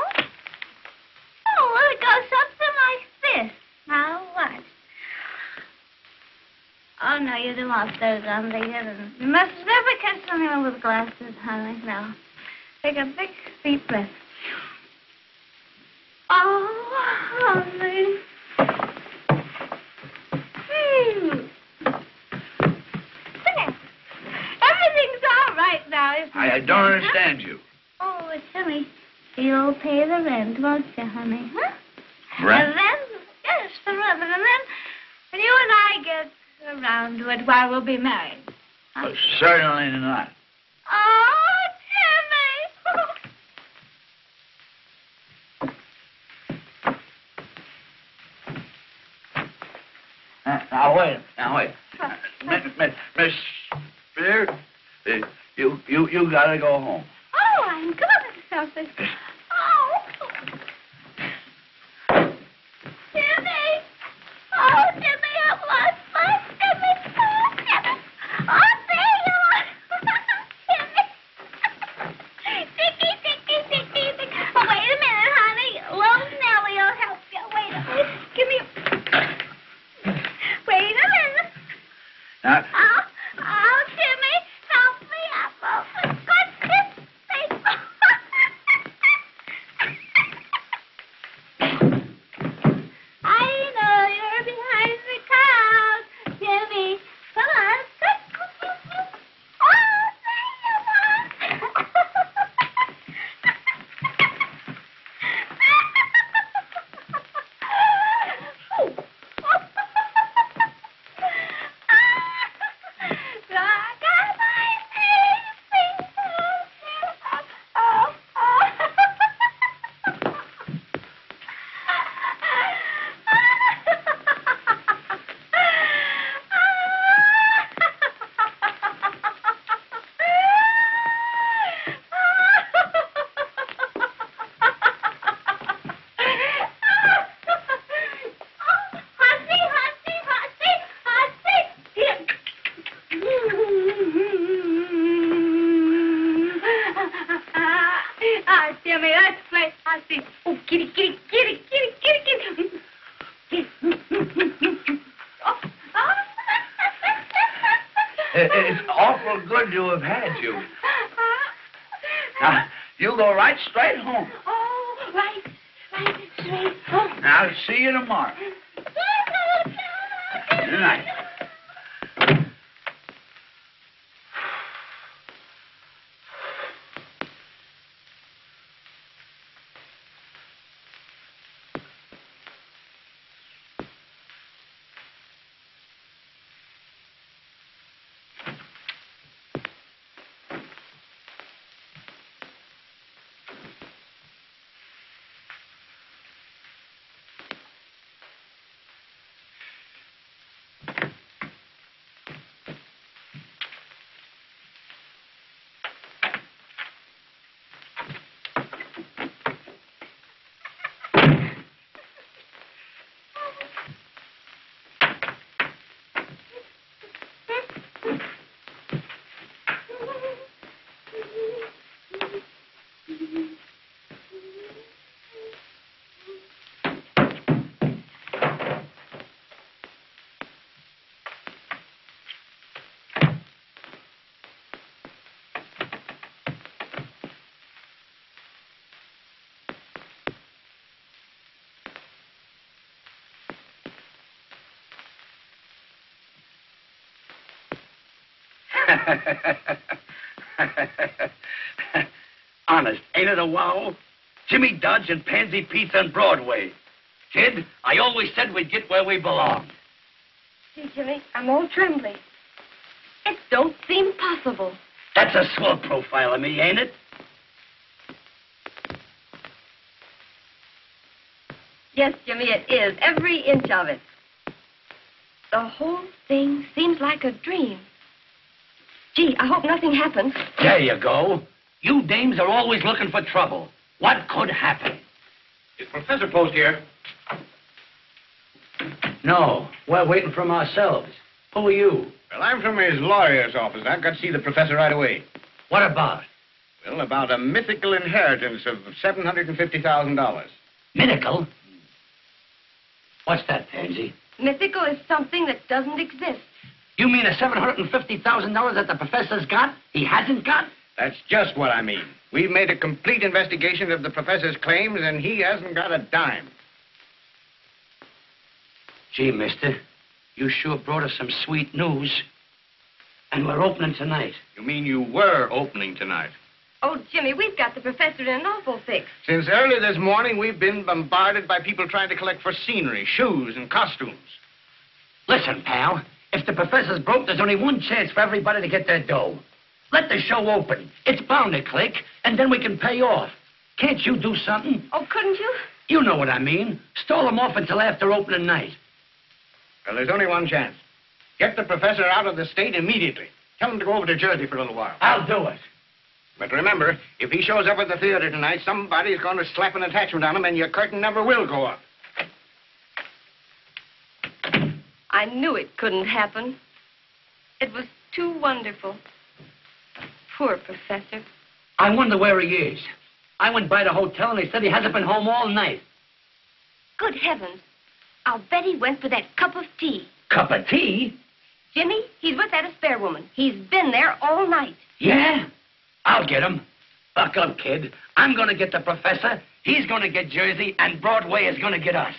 Oh, well, it goes something like this. Now, watch. Oh, no, you do want those on the other. You must never catch anyone with glasses, honey. Now, take a big, deep breath. Oh, honey. There. Everything's all right now, isn't it? I don't understand you. Oh, Timmy, you'll pay the rent, won't you, honey? Huh? Rent? And then, yes, the rent. And then, when you and I get around to it, why, we'll be married. Huh? Certainly not. Oh, Timmy. Now, wait. Miss Spear, you gotta go home. Oh, I'm good at something. Oh. Timmy. Oh, Timmy, I've lost my Timmy. Oh, Timmy. Oh, there you are. Timmy. Ticky. Oh, wait a minute, honey. Little Nellie will help you. Wait a minute. Give me a... Wait a minute. Now, Oh, Timmy, help me up. Oh, for goodness sake. I know you're behind the crowd, Timmy. Come on. Oh, there you are. Timmy, let's play Hussy. Oh, kitty. it's awful good to have had you. Now, you go right straight home. Oh, right straight home. Now, I'll see you tomorrow. Good night. Honest, ain't it a wow? Jimmy Dodge and Pansy Pete's on Broadway. Kid, I always said we'd get where we belong. Gee, Jimmy, I'm all trembly. It don't seem possible. That's a swell profile of me, ain't it? Yes, Jimmy, it is. Every inch of it. The whole thing seems like a dream. Gee, I hope nothing happens. There you go. You dames are always looking for trouble. What could happen? Is Professor Post here? No, we're waiting from ourselves. Who are you? Well, I'm from his lawyer's office. I've got to see the professor right away. What about? Well, about a mythical inheritance of $750,000. Mythical? What's that, Pansy? Mythical is something that doesn't exist. You mean the $750,000 that the professor's got, he hasn't got? That's just what I mean. We've made a complete investigation of the professor's claims, and he hasn't got a dime. Gee, mister, you sure brought us some sweet news. And we're opening tonight. You mean you were opening tonight? Oh, Jimmy, we've got the professor in an awful fix. Since early this morning, we've been bombarded by people trying to collect for scenery, shoes, and costumes. Listen, pal, if the professor's broke, there's only one chance for everybody to get their dough. Let the show open. It's bound to click, and then we can pay off. Can't you do something? Oh, couldn't you? You know what I mean. Stall them off until after opening night. Well, there's only one chance. Get the professor out of the state immediately. Tell him to go over to Jersey for a little while. I'll do it. But remember, if he shows up at the theater tonight, somebody's going to slap an attachment on him, and your curtain never will go up. I knew it couldn't happen. It was too wonderful. Poor professor. I wonder where he is. I went by the hotel, and they said he hasn't been home all night. Good heavens. I'll bet he went for that cup of tea. Cup of tea? Jimmy, he's with that spare woman. He's been there all night. Yeah? I'll get him. Buck up, kid. I'm going to get the professor, he's going to get Jersey, and Broadway is going to get us.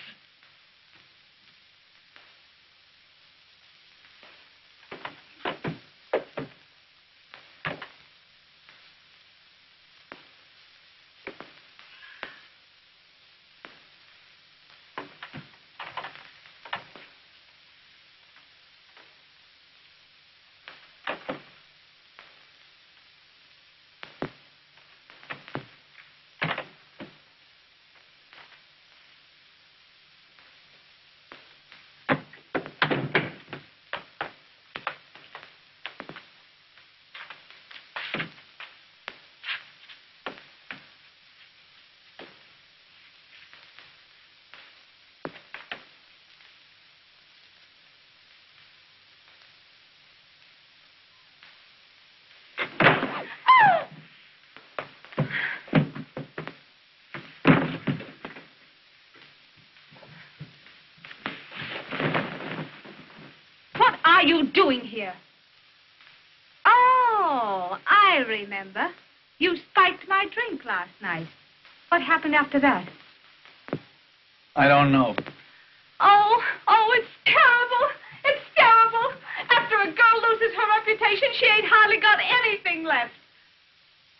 What are you doing here? Oh, I remember. You spiked my drink last night. What happened after that? I don't know. Oh, it's terrible. It's terrible. After a girl loses her reputation, she ain't hardly got anything left.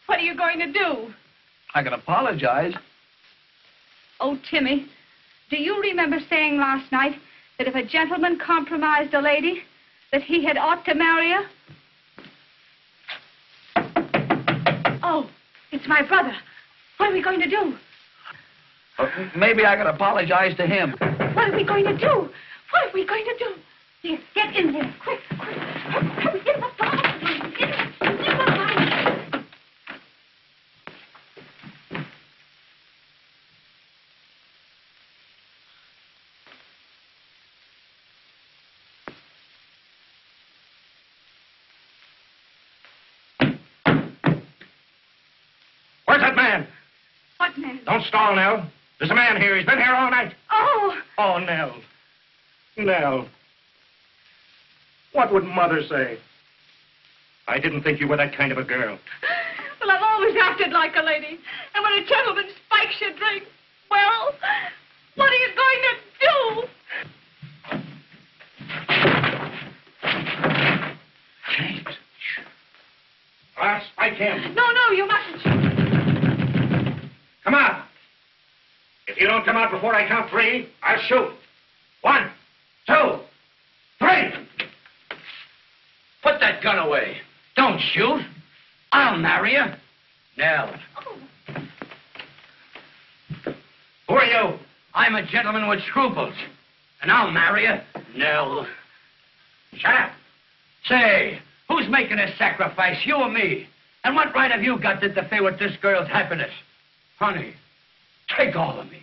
What are you going to do? I can apologize. Oh, Timmy, do you remember saying last night that if a gentleman compromised a lady, that he had ought to marry her? Oh, it's my brother. What are we going to do? Maybe I can apologize to him. What are we going to do? What are we going to do? Yes, get in there, quick, quick. Hurry, in the bathroom. In the bathroom. Where's that man? What man? Don't stall, Nell. There's a man here. He's been here all night. Oh, Oh, Nell. Nell. What would Mother say? I didn't think you were that kind of a girl. well, I've always acted like a lady. And when a gentleman spikes your drink, well, what are you going to do? James. like him. No, you mustn't. Come out. If you don't come out before I count 3, I'll shoot. 1, 2, 3. Put that gun away. Don't shoot. I'll marry you. Nell. Who are you? I'm a gentleman with scruples. And I'll marry you. Nell. Shut up. Say, who's making a sacrifice, you or me? And what right have you got to interfere with this girl's happiness? Honey, take all of me.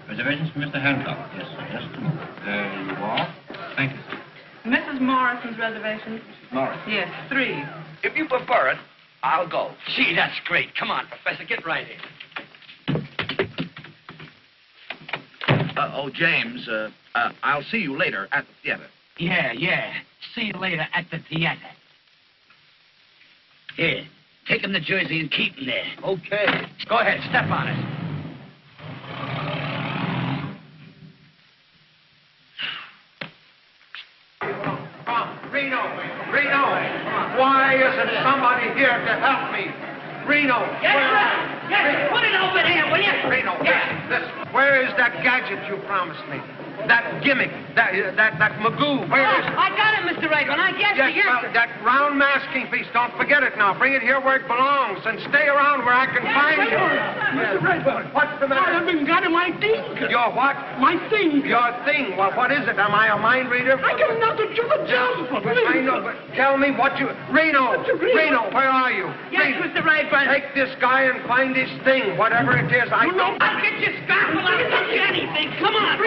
Reservations for Mr. Hancock. Yes, just a moment. There you are. Thank you, sir. Mrs. Morrison's reservation? Morris. Yes, 3. If you prefer it, I'll go. Gee, that's great. Come on, Professor, get right in. James, I'll see you later at the theater. Yeah. See you later at the theater. Here, take him to Jersey and keep him there. Okay. Go ahead, step on it. Reno! Why isn't somebody here to help me? Reno! Yes, put it over there, will you? Reno, listen. Where is that gadget you promised me? That gimmick, that Magoo, where is it? I got it, Mr. Rayburn. I guess That round masking piece, don't forget it now. Bring it here where it belongs and stay around where I can find you. Mr. Rayburn. What's the matter? I haven't got my thing. Your what? My thing. Your thing. Well, what is it? Am I a mind reader? I got nothing to the jump. I know, but tell me what you... Reno, where are you? Yes, Mr. Rayburn. Take this guy and find his thing, whatever it is. I don't... I'll get your scalpel. I'll get you anything. Come on.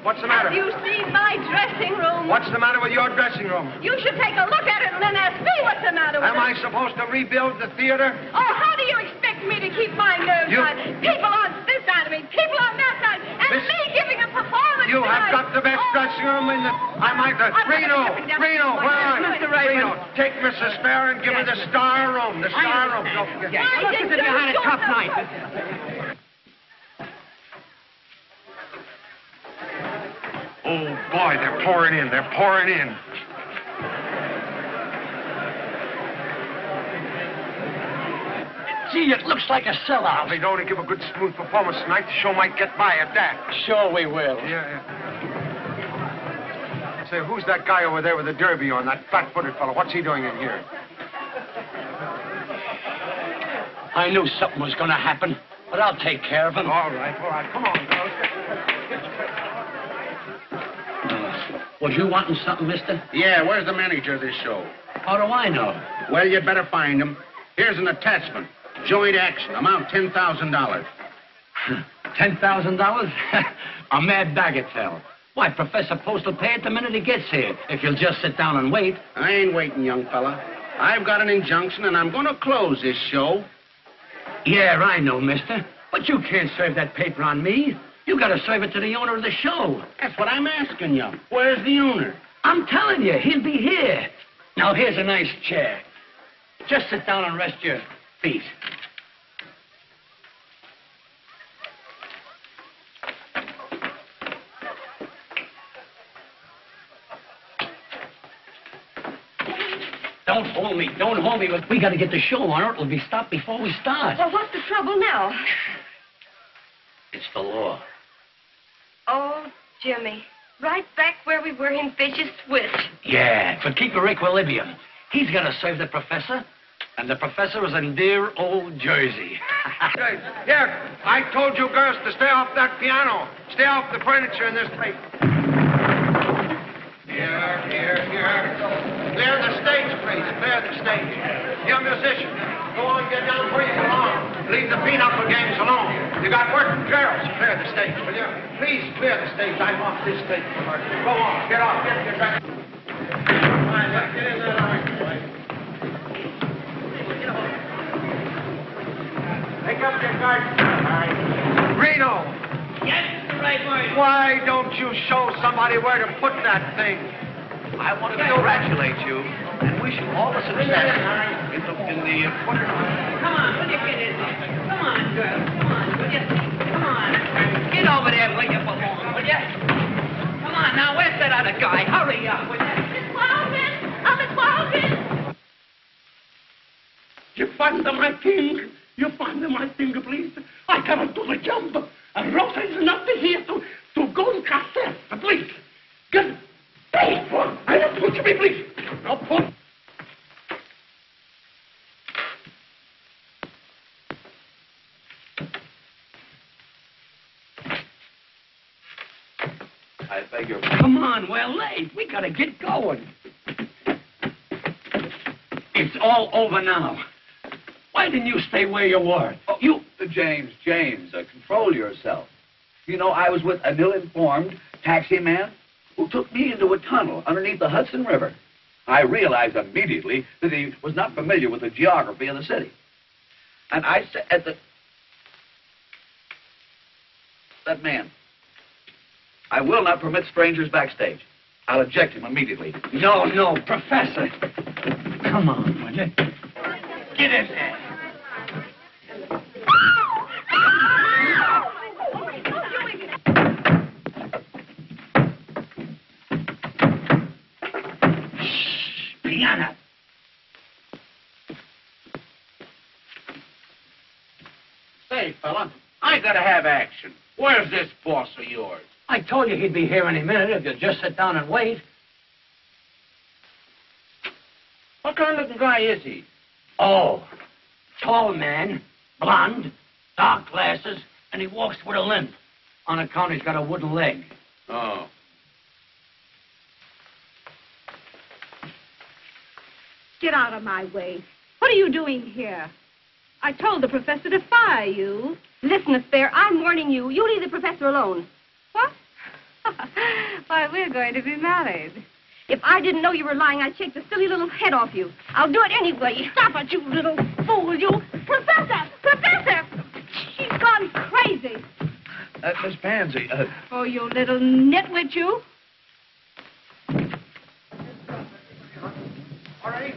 What's the matter? Have you seen my dressing room? What's the matter with your dressing room? You should take a look at it and then ask me what's the matter with Am I supposed to rebuild the theater? Oh, how do you expect me to keep my nerves on? People on this side of me, people on that side, and me giving a performance You have tonight. got the best dressing room in the... I might... Reno, where are you? Mr. Rayburn. Reno, take Mrs. Fair and give her the star room. The star room. Don't forget. Why did you had a shoot tough them? night. Oh, boy, they're pouring in. Gee, it looks like a sellout. If they don't give a good, smooth performance tonight, the show might get by at that. Sure we will. Yeah. Say, who's that guy over there with the derby on, that flat-footed fellow? What's he doing in here? I knew something was going to happen, but I'll take care of him. All right. Come on, girls. Was you wanting something, mister? Yeah, where's the manager of this show? How do I know? Well, you'd better find him. Here's an attachment. Joint action, amount $10,000. $10,000? A mad bagatelle. Why, Professor Post will pay it the minute he gets here, if you'll just sit down and wait. I ain't waiting, young fella. I've got an injunction, and I'm going to close this show. Yeah, I know, mister. But you can't serve that paper on me. You got to serve it to the owner of the show. That's what I'm asking you. Where's the owner? I'm telling you, he'll be here. Now, here's a nice chair. Just sit down and rest your feet. Don't hold me. But we got to get the show on, or it'll be stopped before we start. Well, what's the trouble now? It's the law. Oh, Jimmy. Right back where we were in Fish's Switch. Yeah, but keep your equilibrium. He's got to serve the professor, and the professor is in dear old Jersey. Here, I told you girls to stay off that piano. Stay off the furniture in this place. Here. Clear the stage, please. Clear the stage. You musician, go on, get down where you belong. Leave the pinochle games alone. You got work from Gerald, so clear the stage, will you? Please clear the stage. I'm off this stage. Go on, get off, get your dress. All right, let's get in there. Pick up your garden. All right. Reno. Yes, the right word. Why don't you show somebody where to put that thing? I want to congratulate you and wish you all the success in the quarter. Come on, will you get in there? Come on, girl. Come on, will you? Come on. Get over there where you belong, will you? Come on, now, where's that other guy? Hurry up, will you? Miss Walden! Oh, Miss Walden! You find my thing. You find my thing, please. I cannot do the jump. And Rosa is not here to go in cassette. Please. Get please, one. I don't push me, please. No push. I beg your Come on, we're late. We gotta get going. It's all over now. Why didn't you stay where you were? Oh, James, control yourself. You know, I was with an ill-informed taxi man who took me into a tunnel underneath the Hudson River. I realized immediately that he was not familiar with the geography of the city. And I said that man, I will not permit strangers backstage. I'll eject him immediately. No, Professor. Come on, will you? Get in there. Piano. Say, fella, I gotta have action. Where's this boss of yours? I told you he'd be here any minute if you'd just sit down and wait. What kind of guy is he? Oh, tall man, blonde, dark glasses, and he walks with a limp. On account he's got a wooden leg. Oh. Get out of my way. What are you doing here? I told the professor to fire you. Listen, Miss Fair, I'm warning you. You leave the professor alone. What? Why, we're going to be married. If I didn't know you were lying, I'd shake the silly little head off you. I'll do it anyway. Stop it, you little fool, you. Professor! Professor! She's gone crazy. Miss Pansy, Oh, you little nitwit, you. All right.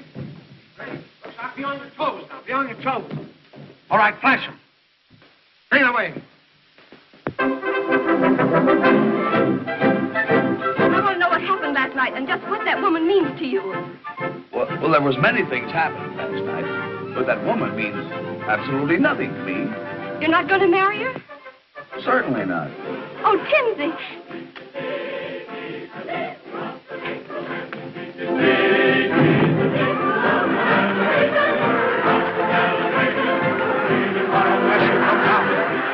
Ready. Stop. Be on your toes now. Be on your toes. All right, flash them. Bring it away. I want to know what happened last night and just what that woman means to you. well, there was many things happened last night, but that woman means absolutely nothing to me. You're not going to marry her? Certainly not. Oh, Timsy.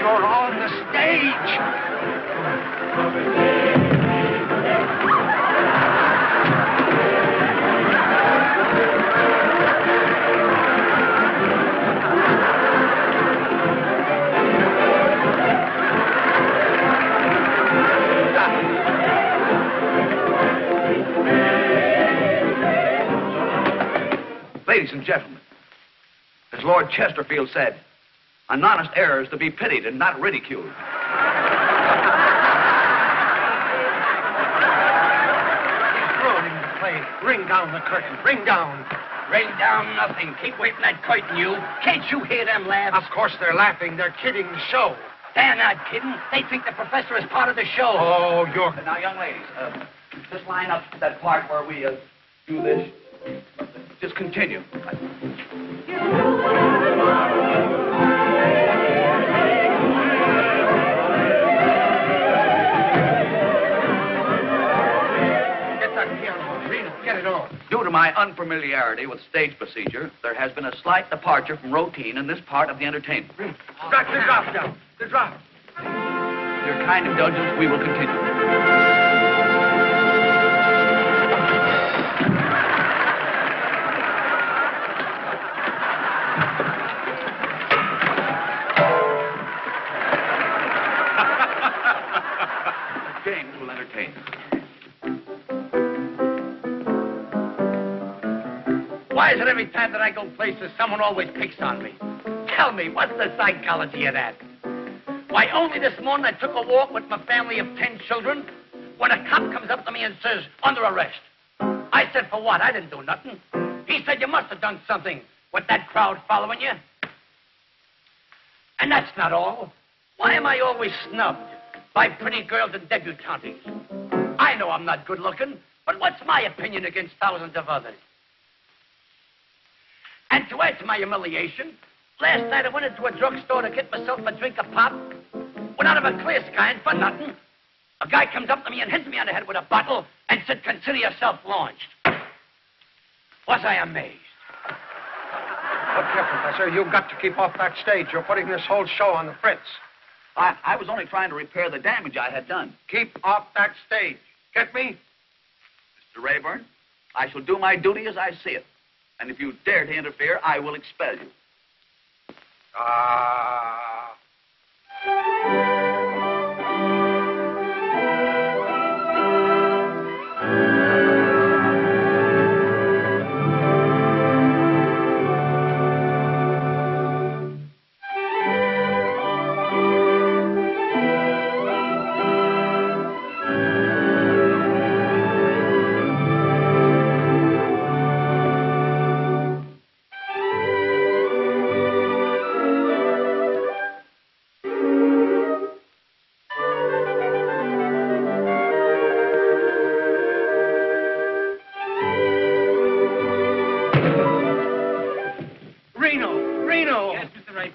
You're on the stage. Ladies and gentlemen, as Lord Chesterfield said, an honest error is to be pitied and not ridiculed. Ruining the play. Ring down the curtain. Ring down. Ring down nothing. Keep waving that curtain, you. Can't you hear them laugh? Of course they're laughing. They're kidding the show. They're not kidding. They think the professor is part of the show. Oh, you're... Now, young ladies, just line up that part where we do this. Just continue. Get it on. Due to my unfamiliarity with stage procedure, there has been a slight departure from routine in this part of the entertainment. Drop the drop down. The drop. With your kind indulgence, we will continue. Why is it every time that I go places, someone always picks on me? Tell me, what's the psychology of that? Why, only this morning I took a walk with my family of 10 children when a cop comes up to me and says, under arrest. I said, for what? I didn't do nothing. He said, you must have done something with that crowd following you. And that's not all. Why am I always snubbed by pretty girls and debutantes? I know I'm not good looking, but what's my opinion against thousands of others? And to add to my humiliation, last night I went into a drugstore to get myself a drink of pop. Went out of a clear sky and for nothing. A guy comes up to me and hits me on the head with a bottle and said, consider yourself launched. Was I amazed? Look here, Professor, you've got to keep off that stage. You're putting this whole show on the fritz. I was only trying to repair the damage I had done. Keep off that stage. Get me? Mr. Rayburn, I shall do my duty as I see it. And if you dare to interfere, I will expel you.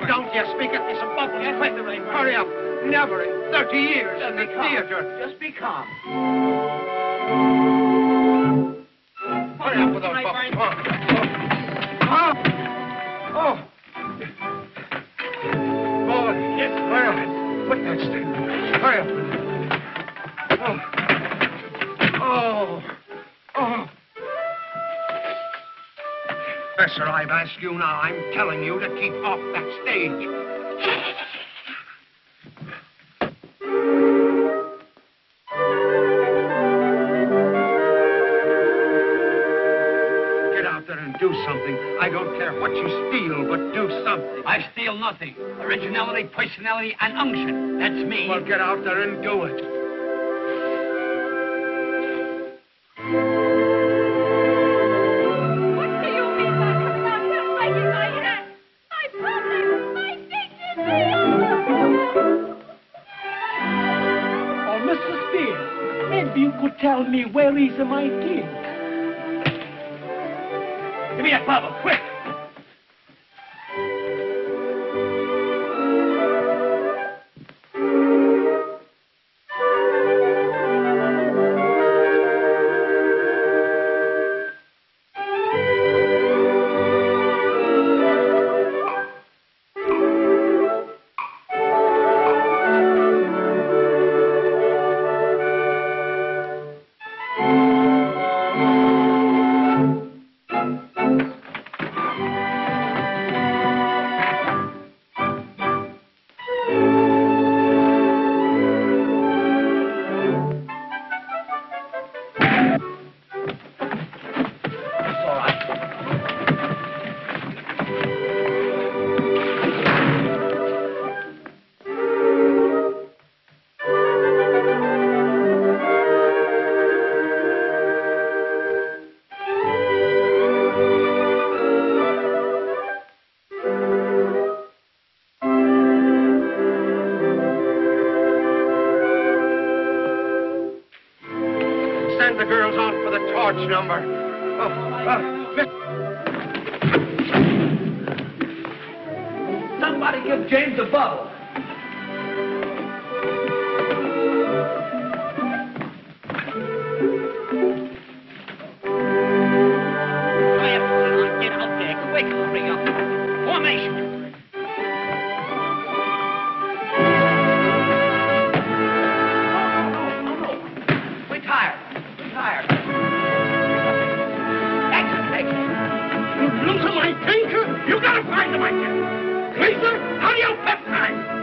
Don't you speak at this bubble. Hurry up. Never in 30 years in the theater. Just be calm. Hurry up with those bubbles. Come on. Oh. Boy. Yes. Hurry up. Put that stick. Hurry up. Oh. Professor, I've asked you now. I'm telling you to keep off that stage. Get out there and do something. I don't care what you steal, but do something. I steal nothing. Originality, personality, and unction. That's me. Well, get out there and do it. Tell me, where is my king? Give me that bubble, quick! The girls on for the torch number. Somebody give James a bottle. Get out there, quick, hurry up. Formation. You gotta find him, I guess. Lisa, how do you pep time?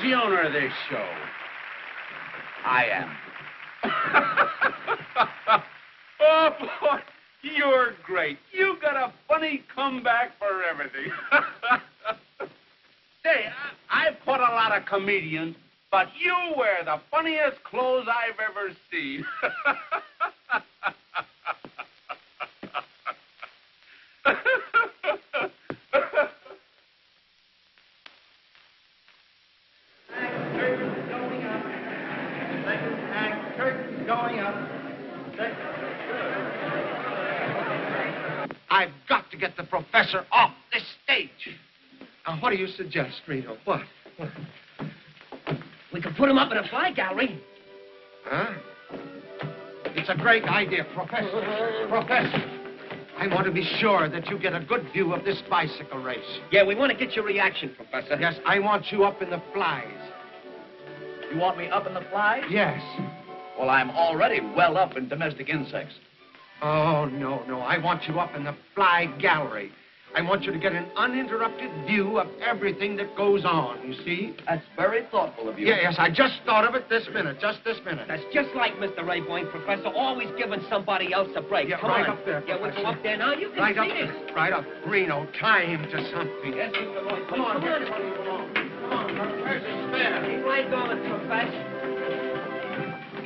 Who's the owner of this show? I am. Oh, boy, you're great. You got a funny comeback for everything. Say, I've caught a lot of comedians, but you wear the funniest clothes I've ever seen. I've got to get the professor off this stage. Now, what do you suggest, Reno? What? We could put him up in a fly gallery. Huh? It's a great idea, Professor. Professor, I want to be sure that you get a good view of this bicycle race. Yeah, we want to get your reaction, Professor. Yes, I want you up in the flies. You want me up in the flies? Yes. Well, I'm already well up in domestic insects. Oh, no. I want you up in the fly gallery. I want you to get an uninterrupted view of everything that goes on, you see? That's very thoughtful of you. Yes, I just thought of it this minute, just this minute. That's just like Mr. Rayboyne, Professor, always giving somebody else a break. Yeah, Come right on. up there, Yeah, we'll Professor. go up there now. You can Right see up it. there. Right up. Reno, tie him to something. Yes, Mr. Rayboyne. Come on, Come on. everybody, come on. Come on, where's his spare? Keep right going, Professor.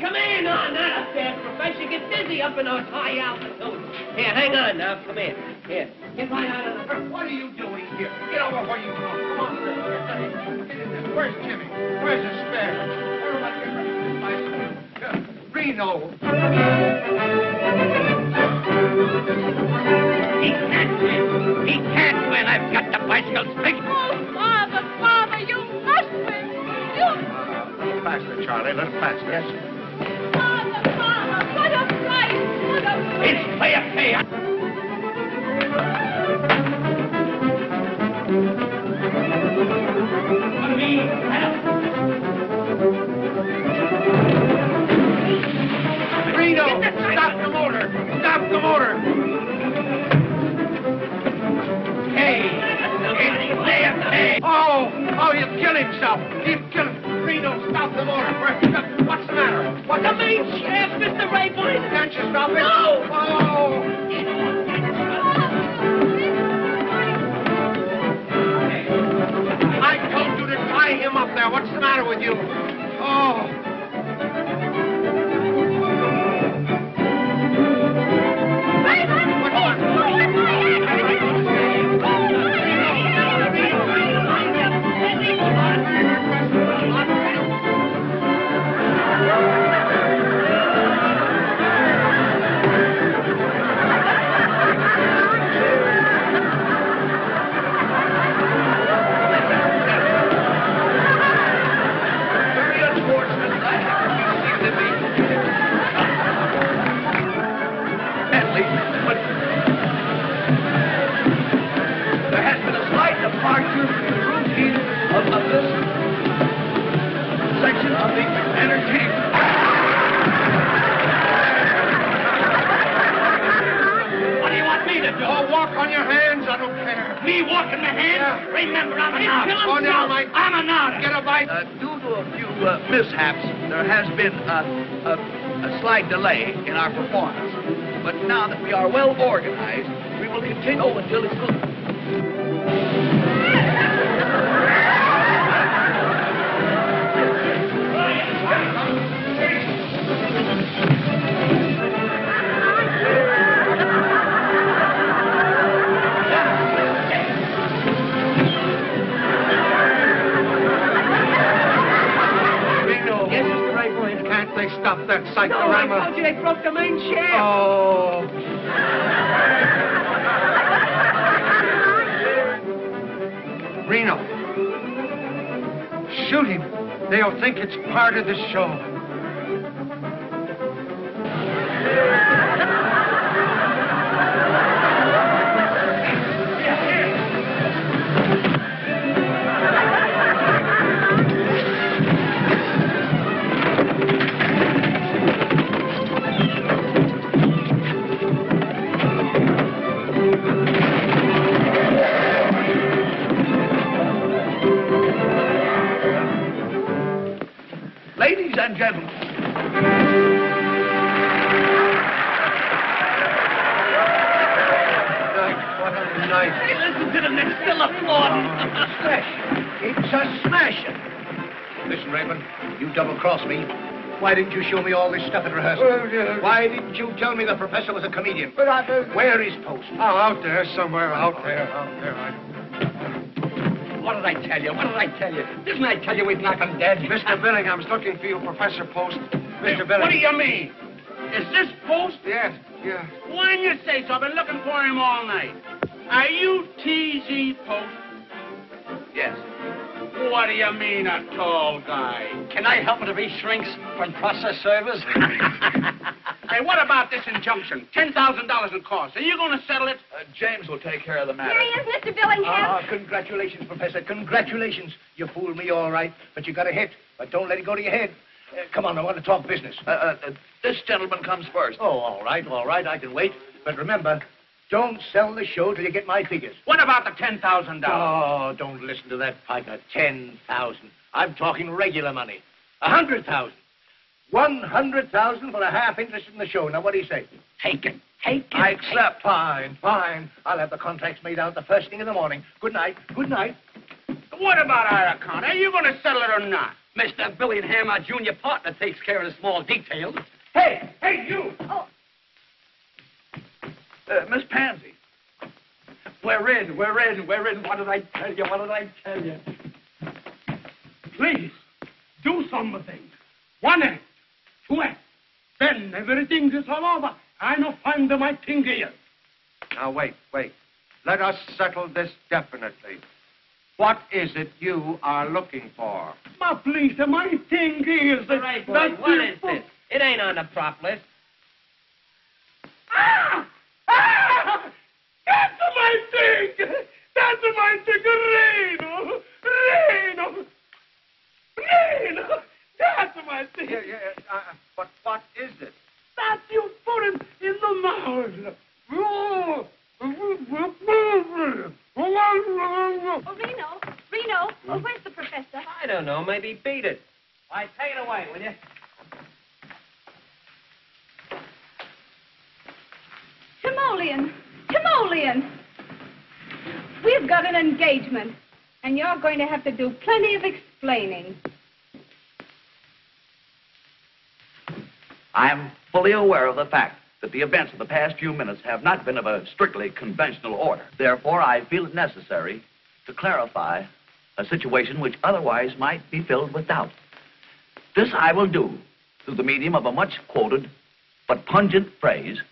Come in on, not up there, Professor. Get dizzy up in those high altitudes. Here, hang on now. Come here. Here. Get right out of the... What are you doing here? Get over where you belong. Come on, get in there. Where's Jimmy? Where's his spare? Everybody get ready for this bicycle. Reno. He can't win. He can't win. I've got the bicycle fixed. Oh, Father, you must win. You... A little faster, Charlie. A little faster. Yes, sir. Father, what a fright. What a fright. It's fair. Reno, stop the motor. Stop the motor. Hey. Oh, he'll kill himself. He'll kill him. Reno, stop the motor. What's the matter? What's The main shaft, Mr. Rayboyne. Can't you stop it? No. Oh. I told you to tie him up there. What's the matter with you? Oh. Due to a few mishaps, there has been a slight delay in our performance. But now that we are well organized, we will continue until it's good. They stopped that cyclorama. No, I told you they broke the main shaft. Oh. Reno. Shoot him. They'll think it's part of the show. Ladies and gentlemen. What a night. Hey, listen to them. They're still applauding. Smash. It's a smasher. Listen, Raymond, you double-crossed me. Why didn't you show me all this stuff at rehearsal? Why didn't you tell me the professor was a comedian? But Where is Post? Oh, out there somewhere, out there. What did I tell you? What did I tell you? Didn't I tell you we'd knock him dead? Mr. Billingham's looking for you, Professor Post. Mr. Billingham. What do you mean? Is this Post? Yes. When you say so, I've been looking for him all night. Are you T.Z. Post? Yes. What do you mean, a tall guy? Can I help him to be shrinks from process servers? Hey, what about this injunction? $10,000 in costs. Are you going to settle it? James will take care of the matter. Here he is, Mr. Billingham. Congratulations, Professor. Congratulations. You fooled me all right, but you got a hit. But don't let it go to your head. Come on, I want to talk business. This gentleman comes first. Oh, all right. I can wait. But remember, don't sell the show till you get my figures. What about the $10,000? Oh, don't listen to that piker. 10,000. I'm talking regular money. 100,000. 100,000 for a half interest in the show. Now, what do you say? Take it. I accept. Fine. I'll have the contracts made out the first thing in the morning. Good night. What about our account? Are you going to settle it or not? Mr. Billingham, our junior partner, takes care of the small details. Hey, you! Oh, Miss Pansy. We're in. What did I tell you? Please, do something. One act, two acts. Then everything is all over. I no find my thing here. Now, wait. Let us settle this definitely. What is it you are looking for? Please, my thing is... Right, boy, what is this? It ain't on the prop list. That's my thing! Reno! That's my thing! But what is it? That you put him in the mouth! Reno, where's the professor? I don't know. Maybe beat it. All right, take it away, will you? Timoleon. We've got an engagement, and you're going to have to do plenty of explaining. I am fully aware of the fact that the events of the past few minutes have not been of a strictly conventional order. Therefore, I feel it necessary to clarify a situation which otherwise might be filled with doubt. This I will do through the medium of a much quoted but pungent phrase,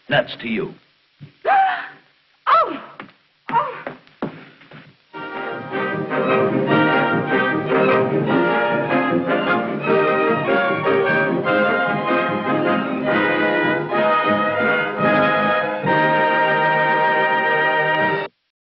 "Nuts to you."